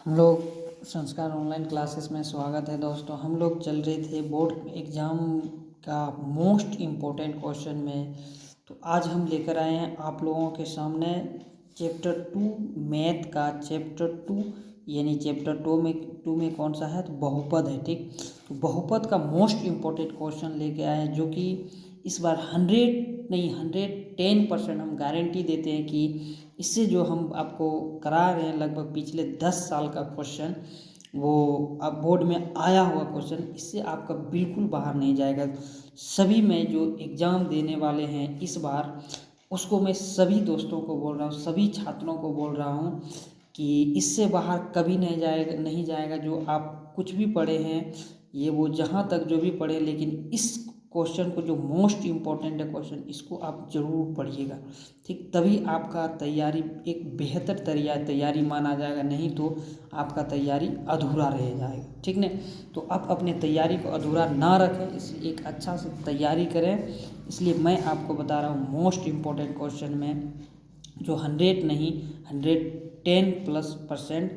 हम लोग संस्कार ऑनलाइन क्लासेस में स्वागत है दोस्तों। हम लोग चल रहे थे बोर्ड एग्ज़ाम का मोस्ट इम्पोर्टेंट क्वेश्चन में। तो आज हम लेकर आए हैं आप लोगों के सामने चैप्टर 2 मैथ का चैप्टर 2 यानी चैप्टर 2 में कौन सा है, तो बहुपद है। ठीक, तो बहुपद का मोस्ट इम्पोर्टेंट क्वेश्चन लेके आए हैं, जो कि इस बार 110% हम गारंटी देते हैं कि इससे जो हम आपको करा रहे हैं लगभग पिछले 10 साल का क्वेश्चन, वो अब बोर्ड में आया हुआ क्वेश्चन, इससे आपका बिल्कुल बाहर नहीं जाएगा। सभी में जो एग्ज़ाम देने वाले हैं इस बार, उसको मैं सभी दोस्तों को बोल रहा हूँ, सभी छात्रों को बोल रहा हूँ कि इससे बाहर कभी नहीं जाएगा। जो आप कुछ भी पढ़े हैं, ये वो जहाँ तक जो भी पढ़े, लेकिन इस क्वेश्चन को जो मोस्ट इम्पोर्टेंट है क्वेश्चन, इसको आप ज़रूर पढ़िएगा। ठीक, तभी आपका तैयारी एक बेहतर तैयारी माना जाएगा, नहीं तो आपका तैयारी अधूरा रह जाएगा। ठीक ने, तो आप अपने तैयारी को अधूरा ना रखें, इसलिए एक अच्छा से तैयारी करें। इसलिए मैं आपको बता रहा हूँ मोस्ट इम्पोर्टेंट क्वेश्चन में जो 100 नहीं 110+%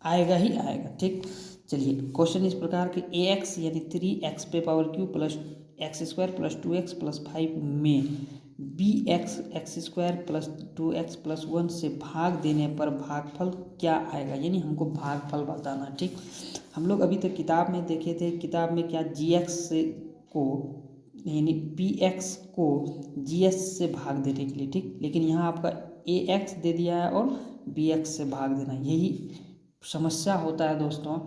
आएगा ही आएगा। ठीक, चलिए क्वेश्चन इस प्रकार के ax यानी 3x पे power Q plus x² plus 2x plus 5 में bx x² plus 2x plus 1 से भाग देने पर भागफल क्या आएगा, यानी हमको भागफल बताना। ठीक, हम लोग अभी तक किताब में देखे थे, किताब में क्या gx से को यानी bx को gs से भाग देने के लिए। ठीक, लेकिन यहाँ आपका ax दे दिया है और bx से भाग देना, यही समस्या होता है दोस्तों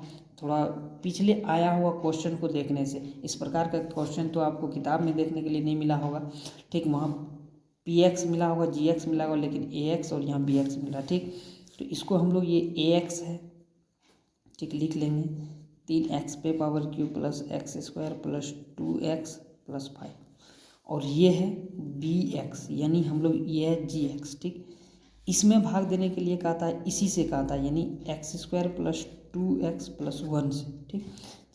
थोड़ा पिछले आया हुआ क्वेश्चन को देखने से। इस प्रकार का क्वेश्चन तो आपको किताब में देखने के लिए नहीं मिला होगा। ठीक, वहाँ px मिला होगा, gx मिला होगा, लेकिन ax और यहाँ bx मिला। ठीक, तो इसको हम लोग ये ax है, ठीक, लिख लेंगे 3x पे power Q plus x² plus 2x plus 5, और ये है bx यानी हम लोग ये है gx। ठीक, इसमें भाग देने के लिए कहा था, इसी से कहा था, यानी x² प्लस 2x प्लस 1 से। ठीक,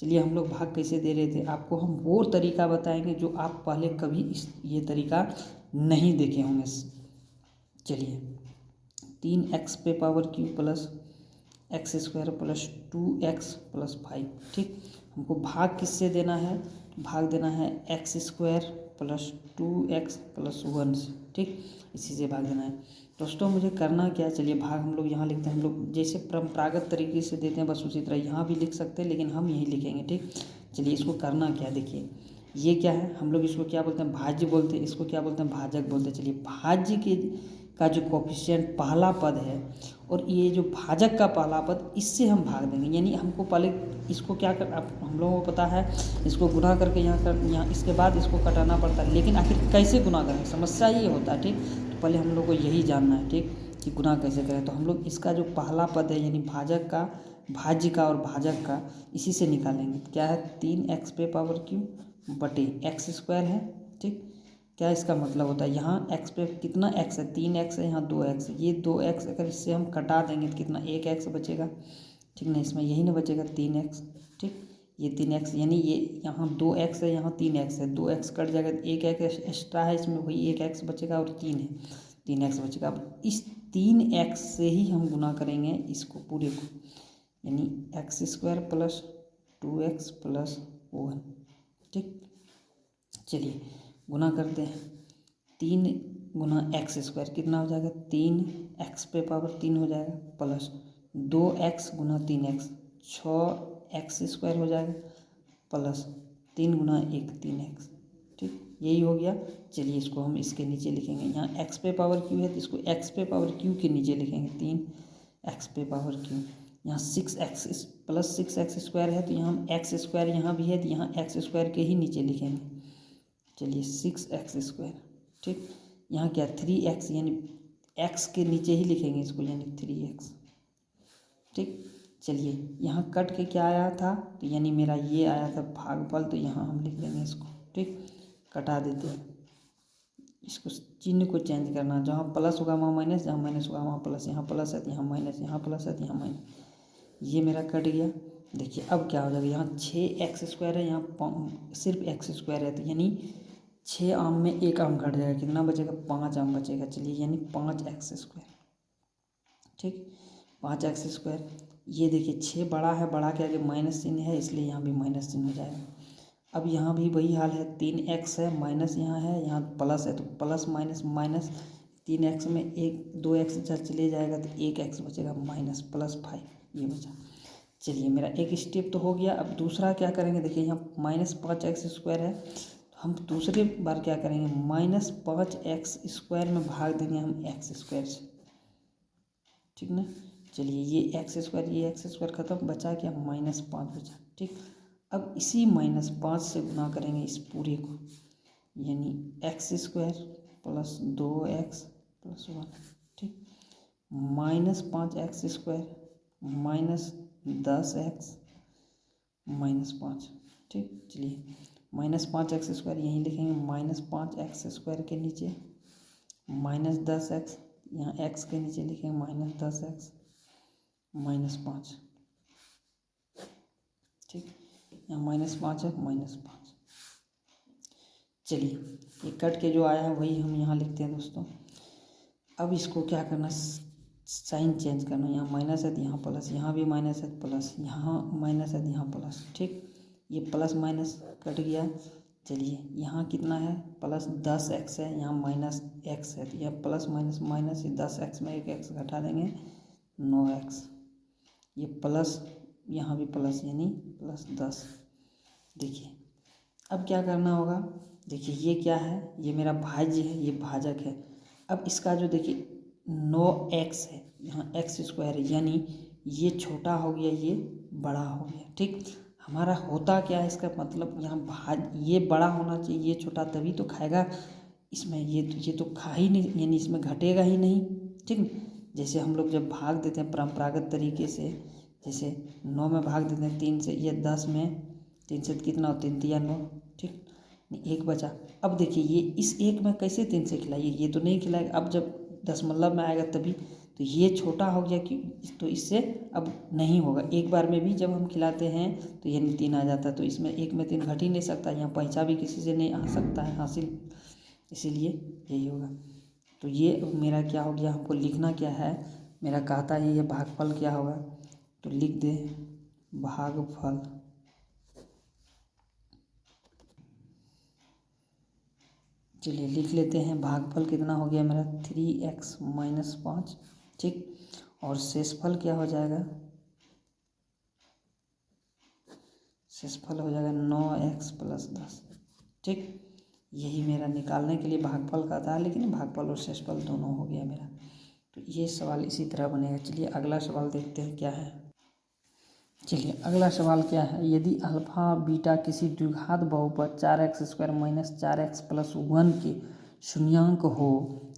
चलिए हम लोग भाग कैसे दे रहे थे, आपको हम वो तरीका बताएंगे जो आप पहले कभी ये तरीका नहीं देखे होंगे। चलिए 3x पे power Q plus x² plus 2x plus 5। ठीक, हमको भाग किससे देना है, भाग देना है x² प्लस 2x प्लस 1 से। ठीक, इसी से भाग देना है दोस्तों। मुझे करना क्या, चलिए भाग हम लोग यहाँ लिखते हैं, हम लोग जैसे परंपरागत तरीके से देते हैं बस उसी तरह यहाँ भी लिख सकते हैं, लेकिन हम यही लिखेंगे। ठीक, चलिए इसको करना क्या, देखिए ये क्या है, हम लोग इसको क्या बोलते हैं, भाज्य बोलते हैं, इसको क्या बोलते हैं, भाजक बोलते हैं। चलिए भाज्य के का जो कोफिशिएंट पहला पद है और ये जो भाजक का पहला पद, इससे हम भाग देंगे। यानी हमको पहले इसको क्या कर, अब हम लोगों को पता है इसको गुना करके यहाँ इसके बाद इसको कटाना पड़ता है, लेकिन आखिर कैसे गुना करें, समस्या ये होता है। ठीक, तो पहले हम लोग को यही जानना है। ठीक, कि गुना कैसे करें, तो हम लोग इसका जो पहला पद है यानी भाजक का, भाज्य का और भाजक का, इसी से निकालेंगे। क्या है, 3x पे पावर क्यू बटे x² है। ठीक, क्या इसका मतलब होता है, यहाँ x पे कितना x है, 3x है, यहाँ 2x है, ये 2x अगर इससे हम कटा देंगे तो कितना 1x बचेगा। ठीक ना, इसमें यही ना बचेगा 3x। ठीक, ये 3x यानी ये यहाँ 2x है, यहाँ 3x है, 2x कट जाएगा, 1x एक्स्ट्रा है इसमें, वही 1x बचेगा और 3 है, 3x बचेगा। अब इस 3x से ही हम गुना करेंगे इसको पूरे को, यानी x² प्लस 2x प्लस 1। ठीक, चलिए गुना करते हैं, 3 गुना x² कितना हो जाएगा, 3x पे पावर 3 हो जाएगा, प्लस 2x गुना 3x 6x² हो जाएगा, प्लस 3 गुना 1 3x। ठीक, यही हो गया। चलिए इसको हम इसके नीचे लिखेंगे, यहाँ x पे पावर q है तो इसको x पे पावर q के नीचे लिखेंगे, 3x पे पावर q। यहाँ 6x प्लस 6x² है तो यहाँ हम x² यहाँ भी है तो यहाँ x² के ही नीचे लिखेंगे। चलिए 6x²। ठीक, यहाँ क्या 3x यानी x के नीचे ही लिखेंगे इसको, यानी 3x। ठीक, चलिए यहाँ कट के क्या आया था, तो यानी मेरा ये आया था भागफल, तो यहाँ हम लिख देंगे इसको। ठीक, कटा देते हैं, इसको चिन्ह को चेंज करना, जहाँ प्लस होगा वहाँ माइनस, जहाँ माइनस होगा वहाँ प्लस, यहाँ प्लस है तो यहाँ माइनस, यहाँ प्लस है तो यहाँ माइनस, ये मेरा कट गया। देखिए अब क्या हो जाएगा, यहाँ 6x² है, यहाँ सिर्फ x² है, तो यानी 6 आम में 1 आम घट जाएगा, कितना बचेगा, 5 आम बचेगा। चलिए यानी 5x²। ठीक, 5x²। ये देखिए 6 बड़ा है, बड़ा के आगे माइनस चिन्ह है, इसलिए यहाँ भी माइनस चिन्ह हो जाएगा। अब यहाँ भी वही हाल है, 3x है, माइनस यहाँ है, यहाँ प्लस है, तो प्लस माइनस माइनस, 3x में 2x चले जाएगा तो 1x बचेगा, माइनस +5 ये बचा। चलिए मेरा एक स्टेप तो हो गया। अब दूसरा क्या करेंगे, देखिए यहाँ -5x² है, तो हम दूसरी बार क्या करेंगे, -5x² में भाग देंगे हम x² से, ठीक ना। चलिए ये x² खत्म, बचा क्या, -5 बचा, ठीक। अब इसी -5 से गुना करेंगे इस पूरे को, यानी x² + 2x + 1, ठीक। -5x² -10x -5, ठीक। चलिए -5x² यहीं लिखेंगे, -5x² के नीचे -10x, यहाँ x के नीचे लिखेंगे -10x -5, ठीक। यहाँ -5 है, -5। चलिए ये कट के जो आया है वही हम यहाँ लिखते हैं दोस्तों। अब इसको क्या करना, साइन चेंज करना, यहाँ माइनस है तो यहाँ प्लस, यहाँ भी माइनस है तो प्लस, यहाँ माइनस है तो यहाँ प्लस, ठीक। ये प्लस माइनस कट गया। चलिए यहाँ कितना है, +10x है, यहाँ -x है, तो यह प्लस माइनस माइनस, ये 10x में एक x घटा देंगे 9x, ये प्लस, यहाँ भी प्लस यानी +10। देखिए अब क्या करना होगा, देखिए ये क्या है, ये मेरा भाज्य है, ये भाजक है। अब इसका जो देखिए 9x है, यहाँ x² है, यानी ये छोटा हो गया, ये बड़ा हो गया, ठीक। हमारा होता क्या है, इसका मतलब यहाँ ये बड़ा होना चाहिए, ये छोटा, तभी तो खाएगा इसमें, ये तो खा ही नहीं, यानी इसमें घटेगा ही नहीं, ठीक। जैसे हम लोग जब भाग देते हैं परंपरागत तरीके से, जैसे 9 में भाग देते हैं 3 से, ये 10 में 3 से कितना हो, 3 तिया 9, ठीक। एक बचा। अब देखिए ये इस एक में कैसे 3 से खिलाइए, ये तो नहीं खिलाएगा। अब जब दशमलव में आएगा तभी तो ये छोटा हो गया कि, तो इससे अब नहीं होगा। एक बार में भी जब हम खिलाते हैं तो यानी 3 आ जाता है, तो इसमें एक में 3 घट ही नहीं सकता, यहाँ पैसा भी किसी से नहीं आ सकता है हासिल, इसीलिए यही होगा। तो ये मेरा क्या हो गया, हमको लिखना क्या है, मेरा कहता है ये भागफल क्या होगा, तो लिख दे भागफल। चलिए लिख लेते हैं, भागफल कितना हो गया मेरा 3x - 5, ठीक। और शेषफल क्या हो जाएगा, शेषफल हो जाएगा 9x + 10, ठीक। यही मेरा निकालने के लिए भागफल का था, लेकिन भागफल और शेषफल दोनों हो गया मेरा। तो ये सवाल इसी तरह बनेगा। चलिए अगला सवाल देखते हैं क्या है। चलिए अगला सवाल क्या है, यदि अल्फा बीटा किसी द्विघात बहुपद 4x² - 4x + 1 के शून्यांक हो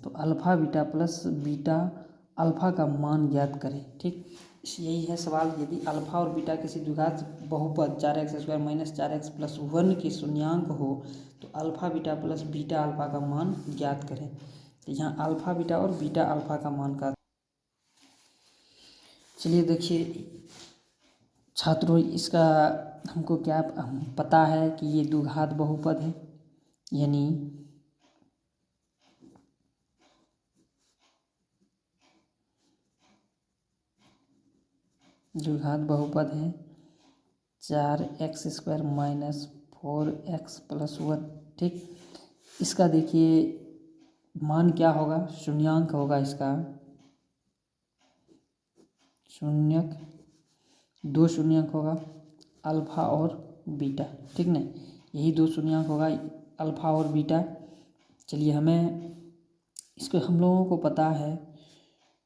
तो alpha beta plus beta alpha का मान ज्ञात करें, ठीक। यही है सवाल, यदि अल्फा और बीटा किसी द्विघात बहुपद 4x² - 4x + 1 के शून्यांक हो तो alpha beta plus beta alpha का मान ज्ञात करें। तो यहाँ अल्फा बीटा और बीटा अल्फा का मान का, चलिए देखिए छात्रों, इसका हमको क्या पता है कि ये द्विघात बहुपद है, यानी द्विघात बहुपद है 4x² - 4x + 1, ठीक। इसका देखिए मान क्या होगा, शून्यांक होगा इसका, शून्यक, 2 शून्यक होगा अल्फा और बीटा, ठीक ना। यही 2 शून्यक होगा अल्फा और बीटा। चलिए हमें इसको, हम लोगों को पता है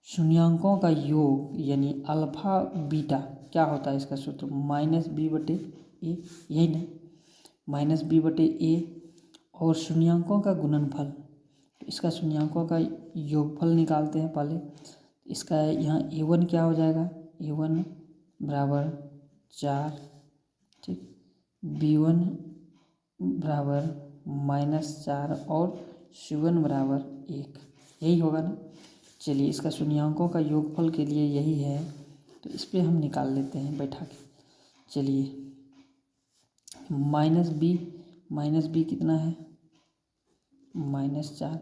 शून्यांकों का योग यानी अल्फा बीटा क्या होता है, इसका सूत्र -b/a, यही ना, -b/a। और शून्यांकों का गुणनफल, तो इसका शून्यांकों का योगफल निकालते हैं पहले। इसका यहाँ a1 क्या हो जाएगा, a1 बराबर 4, ठीक। b1 बराबर -4 और c1 बराबर 1, यही होगा ना। चलिए इसका शून्यांकों का योगफल के लिए यही है, तो इस पर हम निकाल लेते हैं बैठा के। चलिए -b कितना है, -4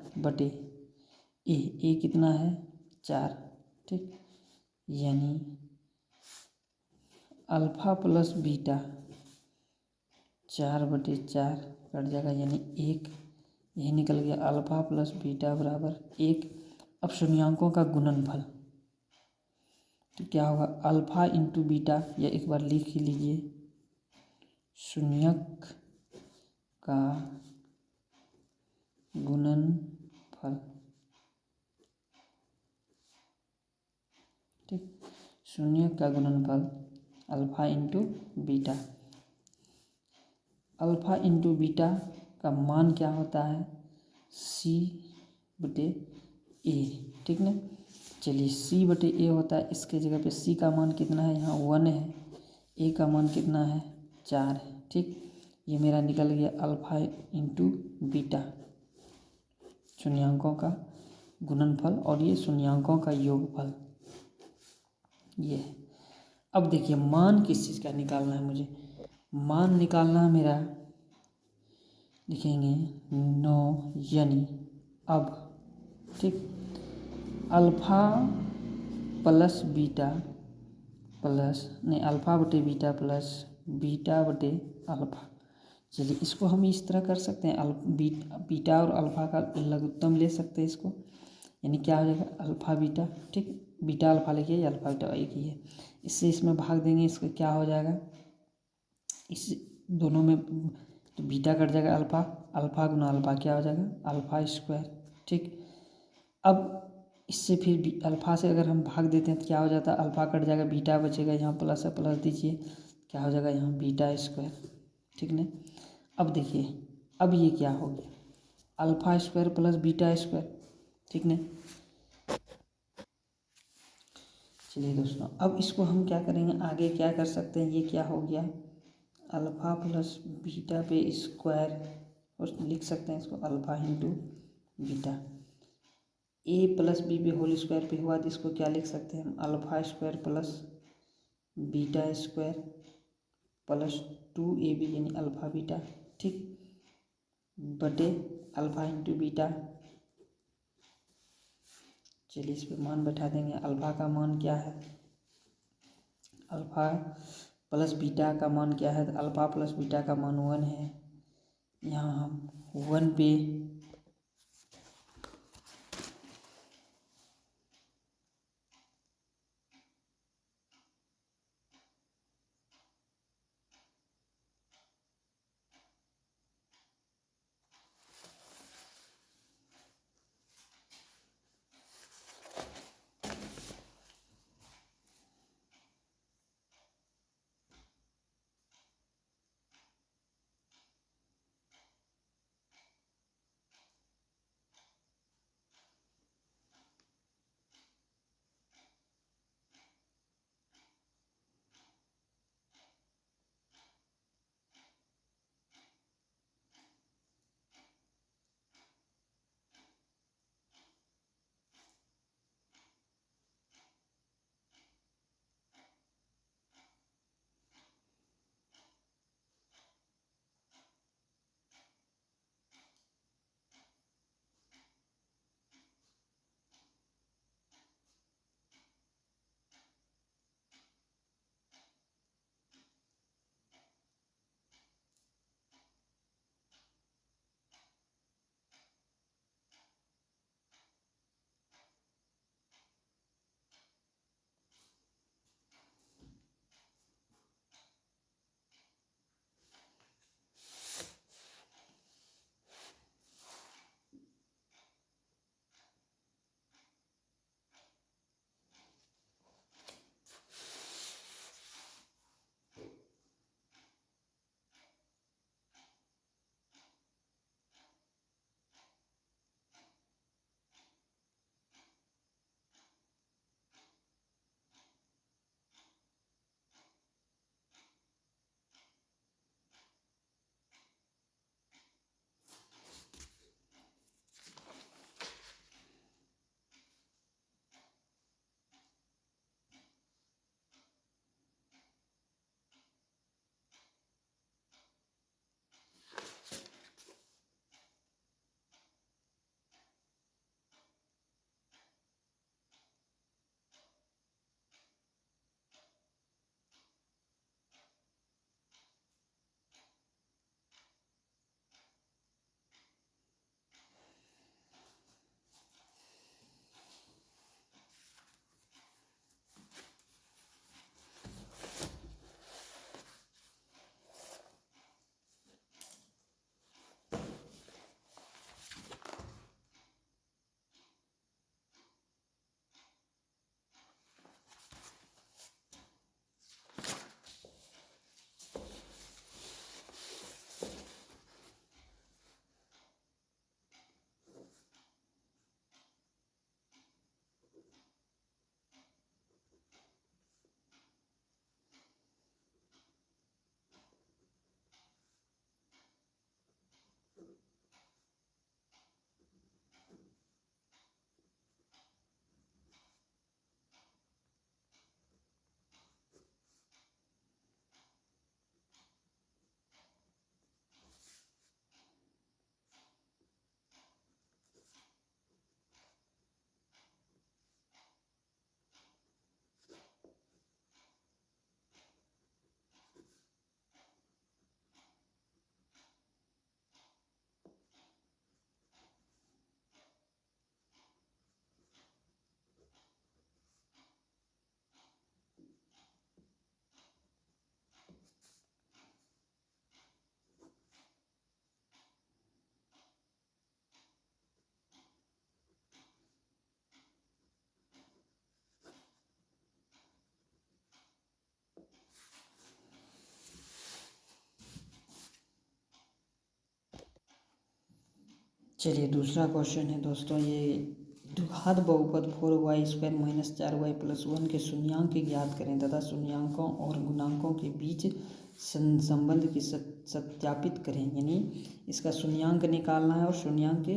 a कितना है 4, ठीक। यानी अल्फ़ा प्लस बीटा 4/4 कट जाएगा यानी 1, यही निकल गया। अल्फ़ा प्लस बीटा बराबर 1। अब शून्यांकों का गुणनफल, तो क्या होगा, अल्फ़ा इंटू बीटा, या एक बार लिख ही लीजिए, शून्यक का गुणनफल। ठीक, शून्यक का गुणनफल alpha into beta. Alpha into beta का मान क्या होता है, C/A। ठीक ना, चलिए C/A होता है, इसके जगह पे C का मान कितना है, यहाँ 1 है, A का मान कितना है, 4 है। ठीक, ये मेरा निकल गया अल्फ़ा इंटू बीटा, शून्यांकों का गुणनफल, और ये शून्यांकों का योगफल, ये है। अब देखिए मान किस चीज़ का निकालना है मुझे, मान निकालना है मेरा, लिखेंगे 9 यानी अब, ठीक, अल्फ़ा प्लस बीटा प्लस नहीं, अल्फ़ा बटे बीटा प्लस बीटा बटे अल्फ़ा। चलिए इसको हम इस तरह कर सकते हैं, बीटा और अल्फ़ा का लघुत्तम ले सकते हैं इसको, यानी क्या हो जाएगा, अल्फ़ा बीटा। ठीक, बीटा अल्फ़ा लिखिए या अल्फ़ा बीटा एक ही है, इससे इसमें भाग देंगे, इसका क्या हो जाएगा, इस दोनों में तो बीटा कट जाएगा, अल्फ़ा, अल्फ़ा गुना अल्फ़ा क्या हो जाएगा, अल्फ़ा स्क्वायर। ठीक, अब इससे फिर अल्फ़ा से अगर हम भाग देते हैं तो क्या हो जाता है, अल्फ़ा कट जाएगा, बीटा बचेगा, यहाँ प्लस है, प्लस दीजिए, क्या हो जाएगा, यहाँ बीटा स्क्वायर। ठीक ना, अब देखिए, अब ये क्या हो गया, alpha square plus beta square. ठीक ना, चलिए दोस्तों, अब इसको हम क्या करेंगे, आगे क्या कर सकते हैं, ये क्या हो गया, अल्फ़ा प्लस बीटा पे स्क्वायर, और लिख सकते हैं इसको अल्फ़ा इंटू बीटा। ए प्लस बी पे होल स्क्वायर पे हुआ तो इसको क्या लिख सकते हैं हम, alpha square plus beta square plus 2ab यानी अल्फ़ा बीटा। ठीक, बटे अल्फ़ा इंटू बीटा। चलिए इस पर मान बैठा देंगे, अल्फ़ा का मान क्या है, अल्फ़ा प्लस बीटा का मान क्या है, अल्फ़ा प्लस बीटा का मान 1 है, यहाँ हम 1 पे चलिए दूसरा क्वेश्चन है दोस्तों, ये द्विघात बहुपद 4y² माइनस 4y प्लस 1 के शून्यांक ज्ञात करें तथा शून्यांकों और गुणांकों के बीच संबंध की सत्यापित करें। यानी इसका शून्यांक निकालना है और शून्यांक के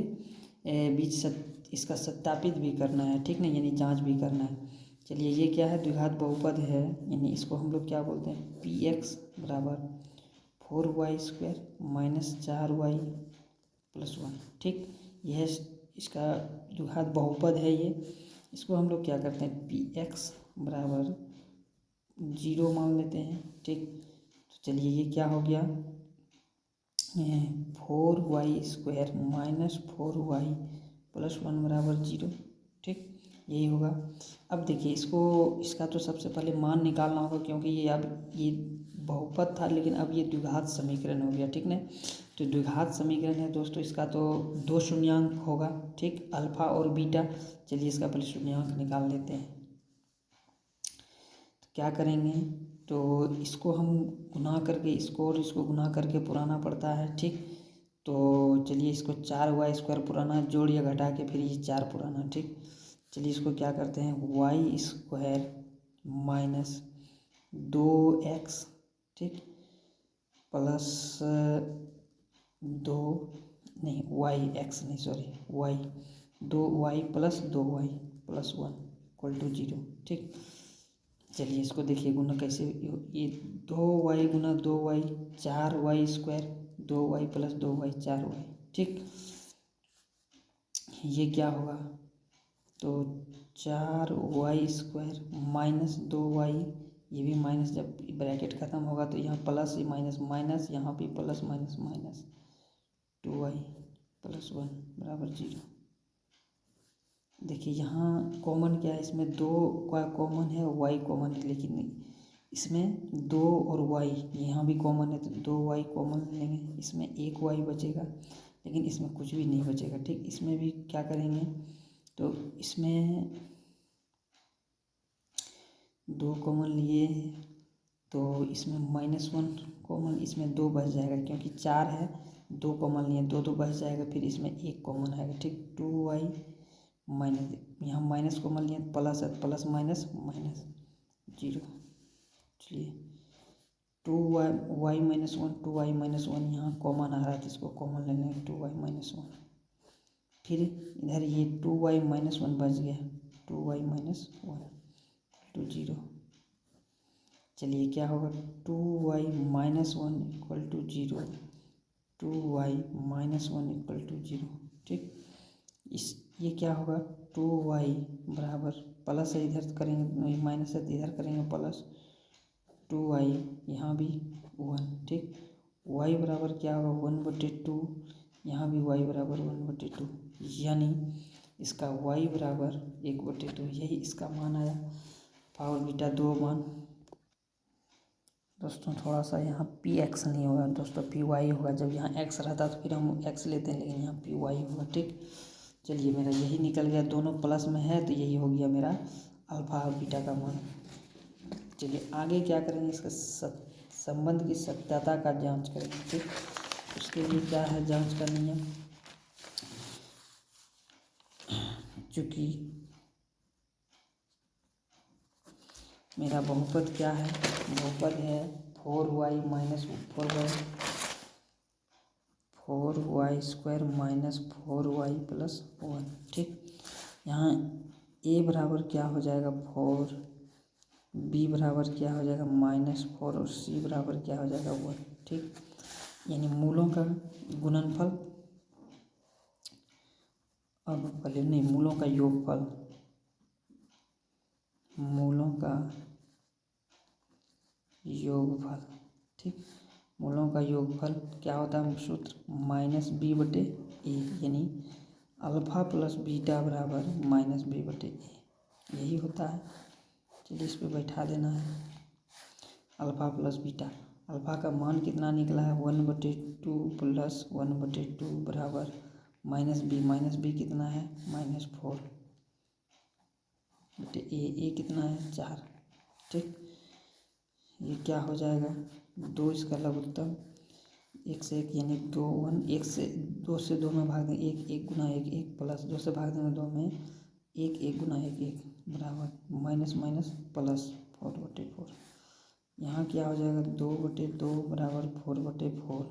बीच इसका सत्यापित भी करना है, ठीक ना, यानी जांच भी करना है। चलिए ये क्या है, द्विघात बहुपद है, यानी इसको हम लोग क्या बोलते हैं, px बराबर 4y² माइनस 4y प्लस 1, ठीक। यह इसका द्विघात बहुपद है ये। इसको हम लोग क्या करते हैं, px बराबर 0 मान लेते हैं, ठीक। तो चलिए ये क्या हो गया, 4y² माइनस 4y प्लस 1 बराबर 0, ठीक, यही होगा। अब देखिए इसका तो सबसे पहले मान निकालना होगा, क्योंकि ये बहुपद था, लेकिन अब ये द्विघात समीकरण हो गया, ठीक ना। तो द्विघात समीकरण है दोस्तों, इसका तो दो शून्यांक होगा, ठीक, अल्फा और बीटा। चलिए इसका पहले शून्यांक निकाल लेते हैं। तो क्या करेंगे, तो इसको हम गुना करके इसको और इसको गुना करके पुराना पड़ता है, ठीक। तो चलिए इसको 4y² पुराना जोड़ या घटा के फिर ये 4 पुराना, ठीक। चलिए इसको क्या करते हैं, y² माइनस 2x, ठीक, plus 2y plus 2y plus 1 equal to 0, ठीक। चलिए इसको देखिए गुना कैसे, ये 2y गुना 2y 4y² 2y plus 2y 4y, ठीक। ये क्या होगा, तो 4y² माइनस 2y, ये भी माइनस, जब ब्रैकेट ख़त्म होगा तो यहाँ प्लस माइनस माइनस, यहाँ भी plus minus minus 2y plus 1 बराबर 0। देखिए यहाँ कॉमन क्या है, इसमें 2 का कॉमन है, y कॉमन है, लेकिन इसमें 2 और y यहाँ भी कॉमन है, तो 2y कॉमन लेंगे, इसमें 1y बचेगा, लेकिन इसमें कुछ भी नहीं बचेगा, ठीक। इसमें भी क्या करेंगे, तो इसमें 2 कॉमन लिए तो इसमें -1 कॉमन, इसमें 2 बच जाएगा, क्योंकि 4 है, 2 कॉमन लिए 2 बच जाएगा, फिर इसमें 1 कॉमन आएगा, ठीक। 2y माइनस, यहाँ माइनस कॉमन लिए प्लस है, प्लस माइनस माइनस 0। चलिए 2y माइनस 1 2y माइनस 1 यहाँ कॉमन आ रहा है, तो इसको कॉमन ले लेंगे 2y माइनस 1। फिर इधर ये 2y माइनस 1 बच गया, 2y माइनस 1 टू 0। चलिए क्या होगा, 2y minus 1 equal to 0, 2y minus 1 equal to 0, ठीक। ये क्या होगा, 2y बराबर प्लस है, इधर करेंगे माइनस है, इधर करेंगे प्लस, 2y यहाँ भी 1, ठीक। y बराबर क्या होगा, 1/2, यहाँ भी y बराबर 1/2, यानी इसका y बराबर 1/2, यही इसका मान आया। पावर बीटा 2 मान दोस्तों, थोड़ा सा यहाँ px नहीं होगा दोस्तों, py होगा। जब यहाँ x रहता तो फिर हम x लेते हैं, लेकिन यहाँ py होगा, ठीक। चलिए मेरा यही निकल गया, दोनों प्लस में है, तो यही हो गया मेरा अल्फा और बीटा का मान। चलिए आगे क्या करेंगे, इसका संबंध की सत्यता का जांच करेंगे, ठीक। उसके लिए क्या है, जांच करनी है, चूँकि मेरा बहुपद क्या है, बहुपद है 4y minus 4y² minus 4y plus 1, ठीक। यहाँ a बराबर क्या हो जाएगा 4, b बराबर क्या हो जाएगा -4 और c बराबर क्या हो जाएगा 1, ठीक। यानी मूलों का गुणनफल, अब पहले नहीं, मूलों का योगफल, मूलों का योगफल, ठीक। मूलों का योगफल क्या होता है, सूत्र -b/a, यानी अल्फा प्लस बीटा बराबर -b/a, यही होता है। चलिए इस पे बैठा देना है, अल्फा प्लस बीटा। अल्फा का मान कितना निकला है, 1/2 प्लस 1/2 बराबर -b कितना है, -4 बटे a कितना है 4, ठीक। ये क्या हो जाएगा, 2 इसका लघुत्तम, एक से एक यानी 2 1, एक से 2 से 2 में भाग दें 1 1 गुना 1 1 प्लस 2 से भाग देंगे 2 में 1 1 गुना 1 1 बराबर माइनस माइनस प्लस 4/4। यहाँ क्या हो जाएगा 2/2 बराबर 4/4।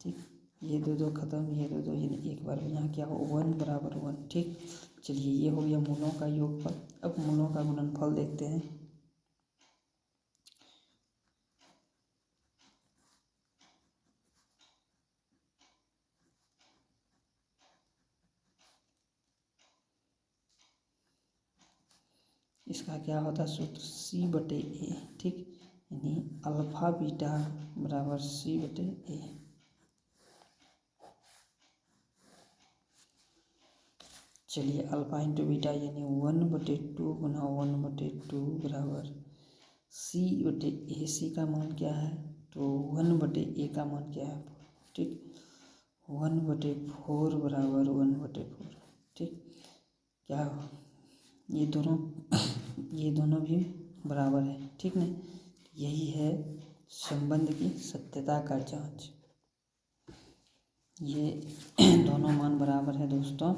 ठीक, ये दो दो खत्म, ये दो दो यानी एक बार यहाँ क्या हो 1 बराबर 1। ठीक, चलिए ये हो गया मूलों का योगफल। अब मूलों का गुणनफल देखते हैं। इसका क्या होता है सूत्र C/A। ठीक, यानी अल्फा बीटा बराबर C/A। चलिए अल्फा इंटू बीटा यानी 1/2 गुना 1/2 बराबर C/A। C का मान क्या है तो 1/A का मान क्या है। ठीक, 1/4 बराबर 1/4। ठीक, क्या ये दोनों भी बराबर है। ठीक ना, यही है संबंध की सत्यता का जांच। ये दोनों मान बराबर है दोस्तों,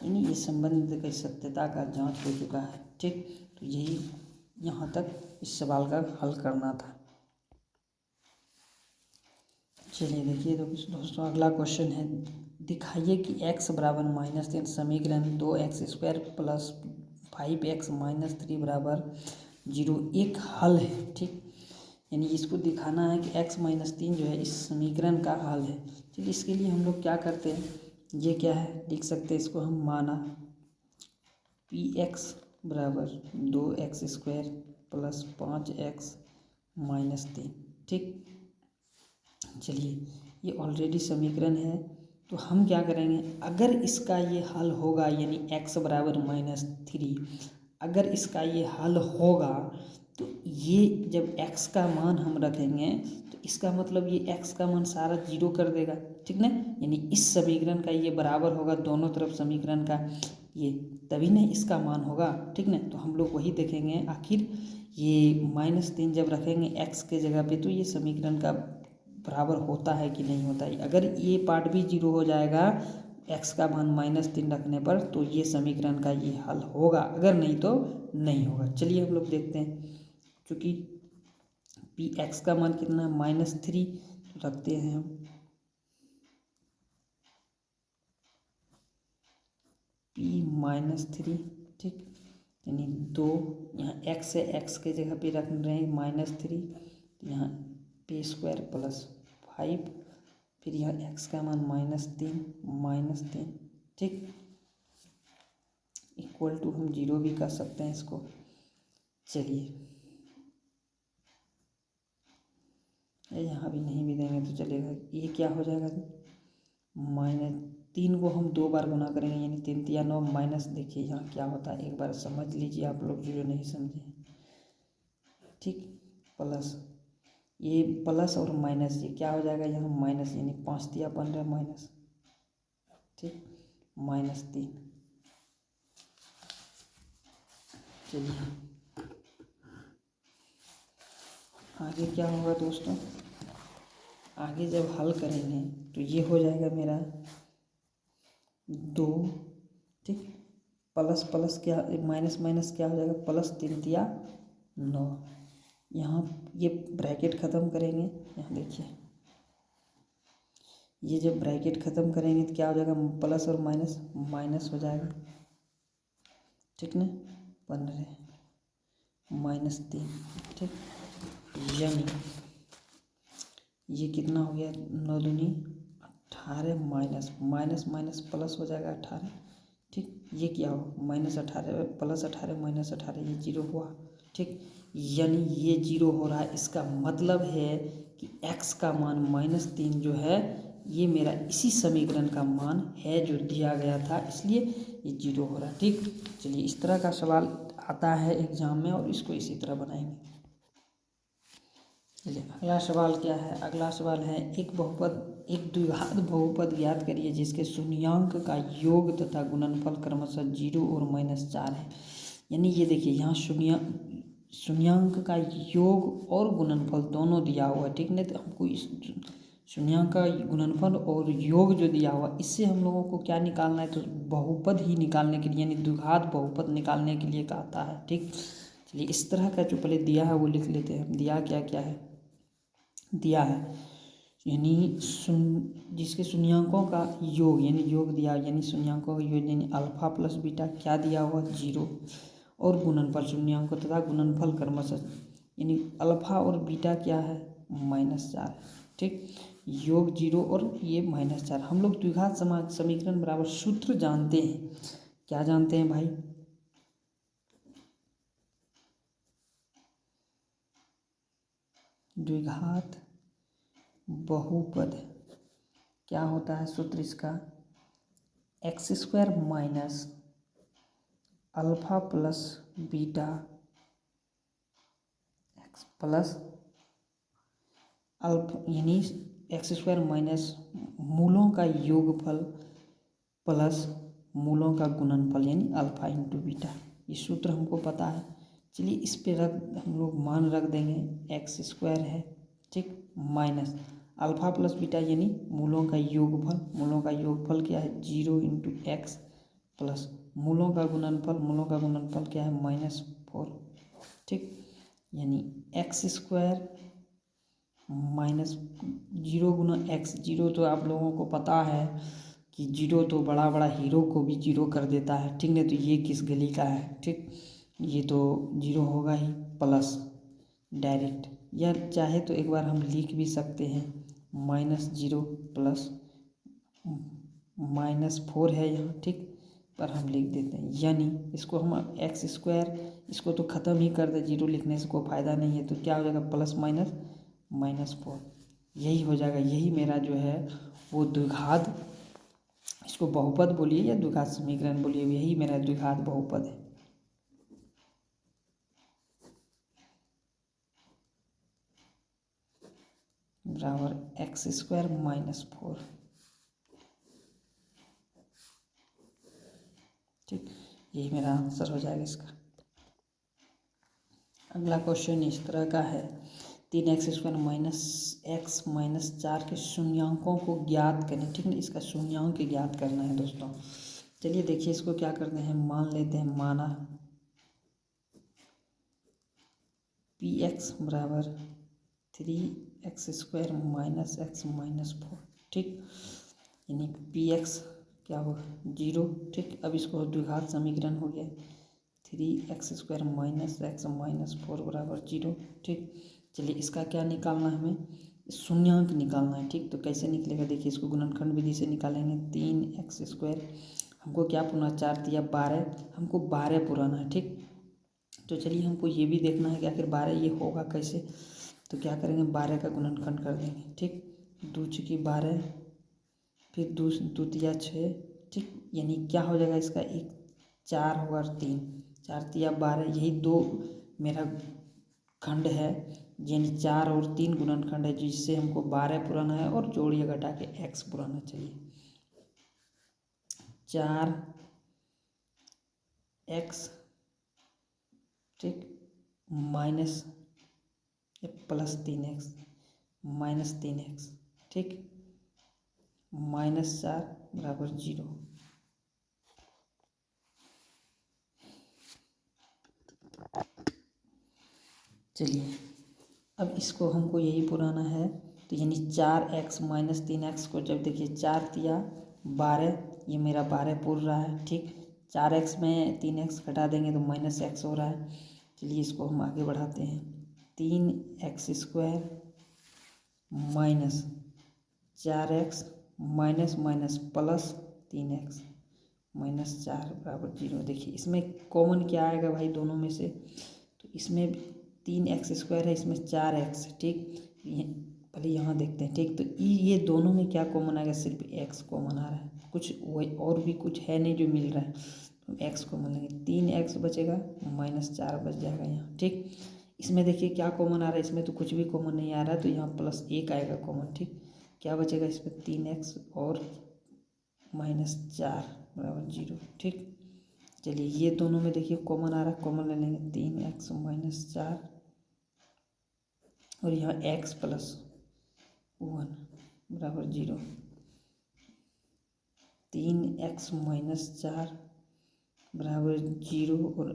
यानी ये संबंध की सत्यता का जांच हो चुका है। ठीक, तो यही यहाँ तक इस सवाल का हल करना था। चलिए देखिए तो दोस्तों अगला क्वेश्चन है, दिखाइए कि x बराबर -3 समीकरण 2x² प्लस 5x - 3 बराबर 0 एक हल है। ठीक, यानी इसको दिखाना है कि x - 3 जो है इस समीकरण का हल है। ठीक, इसके लिए हम लोग क्या करते हैं, ये क्या है लिख सकते हैं इसको हम माना px बराबर 2x² प्लस 5x - 3। ठीक, चलिए ये ऑलरेडी समीकरण है, तो हम क्या करेंगे, अगर इसका ये हल होगा यानी x बराबर -3, अगर इसका ये हल होगा तो ये जब x का मान हम रखेंगे तो इसका मतलब ये x का मान सारा 0 कर देगा। ठीक ना, यानी इस समीकरण का ये बराबर होगा दोनों तरफ समीकरण का ये, तभी ना इसका मान होगा। ठीक ना, तो हम लोग वही देखेंगे आखिर ये -3 जब रखेंगे x के जगह पे तो ये समीकरण का बराबर होता है कि नहीं होता है। अगर ये पार्ट भी 0 हो जाएगा x का मान -3 रखने पर तो ये समीकरण का ये हल होगा, अगर नहीं तो नहीं होगा। चलिए हम लोग देखते हैं, क्योंकि px का मान कितना है -3, तो रखते हैं हम p-3। ठीक, यानी 2 यहाँ x है, x के जगह पे रख रहे हैं -3, तो यहाँ p² प्लस 5, फिर यहाँ x का मान -3। ठीक, इक्वल टू हम 0 भी कर सकते हैं इसको। चलिए यहाँ भी नहीं भी देंगे तो चलेगा। ये क्या हो जाएगा -3 को हम 2 बार गुना करेंगे यानी 3 तिया 9 माइनस, देखिए यहाँ क्या होता है एक बार समझ लीजिए आप लोग जो नहीं समझे। ठीक, प्लस ये प्लस और माइनस ये क्या हो जाएगा यहाँ माइनस, यानी 5 तिया 15 माइनस। ठीक, -3। चलिए आगे क्या होगा दोस्तों, आगे जब हल करेंगे तो ये हो जाएगा मेरा 2। ठीक, प्लस प्लस क्या माइनस माइनस क्या हो जाएगा प्लस 3 तिया 9। यहाँ ये ब्रैकेट ख़त्म करेंगे, यहाँ देखिए ये जब ब्रैकेट ख़त्म करेंगे तो क्या हो जाएगा प्लस और माइनस माइनस हो जाएगा। ठीक ना, 15 -3। ठीक, यानी ये कितना हो गया 9 दूनी 18 माइनस माइनस माइनस प्लस हो जाएगा 18। ठीक, ये क्या हो -18 प्लस 18 -18 ये 0 हुआ। ठीक, यानी ये 0 हो रहा है, इसका मतलब है कि x का मान -3 जो है ये मेरा इसी समीकरण का मान है जो दिया गया था, इसलिए ये 0 हो रहा है। ठीक, चलिए इस तरह का सवाल आता है एग्जाम में और इसको इसी तरह बनाएंगे। चलिए अगला सवाल क्या है, अगला सवाल है एक द्विघात बहुपद ज्ञात करिए जिसके शून्यांक का योग तथा गुणनफल क्रमशः 0 और -4 है। यानी ये देखिए यहाँ शून्यांक का योग और गुणनफल दोनों दिया हुआ है। ठीक नहीं, तो हमको इस शून्यांक का गुणनफल और योग जो दिया हुआ, इससे हम लोगों को क्या निकालना है, तो बहुपद ही निकालने के लिए यानी द्विघात बहुपद निकालने के लिए कहता है। ठीक, चलिए इस तरह का जो पहले दिया है वो लिख लेते हैं। दिया क्या क्या है, दिया है यानी जिसके शून्यांकों का योग यानी योग दिया, यानी शून्यांकों का योग यानी अल्फा प्लस बीटा क्या दिया हुआ 0, और गुणनफल शून्यांकों तथा गुणनफल क्रमशः यानी अल्फा और बीटा क्या है -4। ठीक, योग 0 और ये -4। हम लोग द्विघात समीकरण बराबर सूत्र जानते हैं। क्या जानते हैं भाई, द्विघात बहुपद क्या होता है सूत्र इसका, x² minus alpha plus beta x plus alpha यानी x² माइनस मूलों का योगफल प्लस मूलों का गुणनफल यानी अल्फा इंटू बीटा। ये सूत्र हमको पता है। चलिए इस पे हम लोग मान रख देंगे, x² है ठीक, माइनस अल्फा प्लस बीटा यानी मूलों का योगफल। मूलों का योगफल क्या है 0 इंटू एक्स प्लस मूलों का गुणनफल क्या है -4। ठीक, यानी x² माइनस 0 गुना एक्स। 0 तो आप लोगों को पता है कि 0 तो बड़ा बड़ा हीरो को भी 0 कर देता है। ठीक है, तो ये किस गली का है। ठीक, ये तो 0 होगा ही, प्लस डायरेक्ट, या चाहे तो एक बार हम लिख भी सकते हैं -0 प्लस -4 है यहाँ। ठीक, पर हम लिख देते हैं, यानी इसको हम x², इसको तो ख़त्म ही कर दे, 0 लिखने से कोई फ़ायदा नहीं है, तो क्या हो जाएगा प्लस माइनस -4, यही हो जाएगा। यही मेरा जो है वो द्विघात, इसको बहुपद बोलिए या द्विघात समीकरण बोलिए, यही मेरा द्विघात बहुपद है। बराबर x² -4। ठीक, यही मेरा आंसर हो जाएगा इसका। अगला क्वेश्चन इस तरह का है, 3x² माइनस x माइनस 4 के शून्यांकों को ज्ञात करें। ठीक है, इसका शून्यांक ज्ञात करना है दोस्तों। चलिए देखिए इसको क्या करते हैं, मान लेते हैं, माना px बराबर 3x² माइनस x माइनस 4। ठीक, यानी px क्या होगा 0। ठीक, अब इसको द्विघात समीकरण हो गया 3x² माइनस x माइनस 4 बराबर 0। ठीक, चलिए इसका क्या निकालना है, हमें शून्यांक निकालना है। ठीक, तो कैसे निकलेगा, देखिए इसको गुणनखंड विधि से निकालेंगे। 3x² हमको क्या पुराना 4 दिया 12, हमको 12 पुराना है। ठीक, तो चलिए हमको ये भी देखना है कि आखिर 12 ये होगा कैसे, तो क्या करेंगे 12 का गुणनखंड कर देंगे। ठीक, 2 चुकी 12, फिर 2 दूतिया 6। ठीक, यानी क्या हो जाएगा इसका 1 4 होगा और 3 4 तिया 12, यही 2 मेरा खंड है, यानी 4 और 3 गुणनखंड है, जिससे हमको 12 पुराना है और जोड़िए घटा के x पुराना चाहिए। 4x ठीक minus plus 3x minus 3x ठीक -4 बराबर 0। चलिए अब इसको हमको यही पुराना है, तो यानी 4x माइनस 3x को जब देखिए 4 तिया 12, ये मेरा 12 पूर रहा है। ठीक, 4x में 3x घटा देंगे तो -x हो रहा है। चलिए इसको हम आगे बढ़ाते हैं, 3x² minus 4x minus minus plus 3x -4 बराबर 0। देखिए इसमें कॉमन क्या आएगा भाई दोनों में से, तो इसमें 3x² है, इसमें 4x। ठीक, पहले यहाँ देखते हैं। ठीक, तो ये दोनों में क्या कॉमन आएगा, सिर्फ x कॉमन आ रहा है, कुछ वही और भी कुछ है नहीं जो मिल रहा है, तो x कॉमन लेंगे, 3x बचेगा -4 बच जाएगा यहाँ। ठीक, इसमें देखिए क्या कॉमन आ रहा है, इसमें तो कुछ भी कॉमन नहीं आ रहा है, तो यहाँ +1 आएगा कॉमन। ठीक, क्या बचेगा इसमें 3x और -4 बराबर 0। ठीक, चलिए ये दोनों में देखिए कॉमन आ रहा है, कॉमन ले लेंगे, 3x -4 और यहाँ x +1 बराबर 0, 3x माइनस 4 बराबर 0 और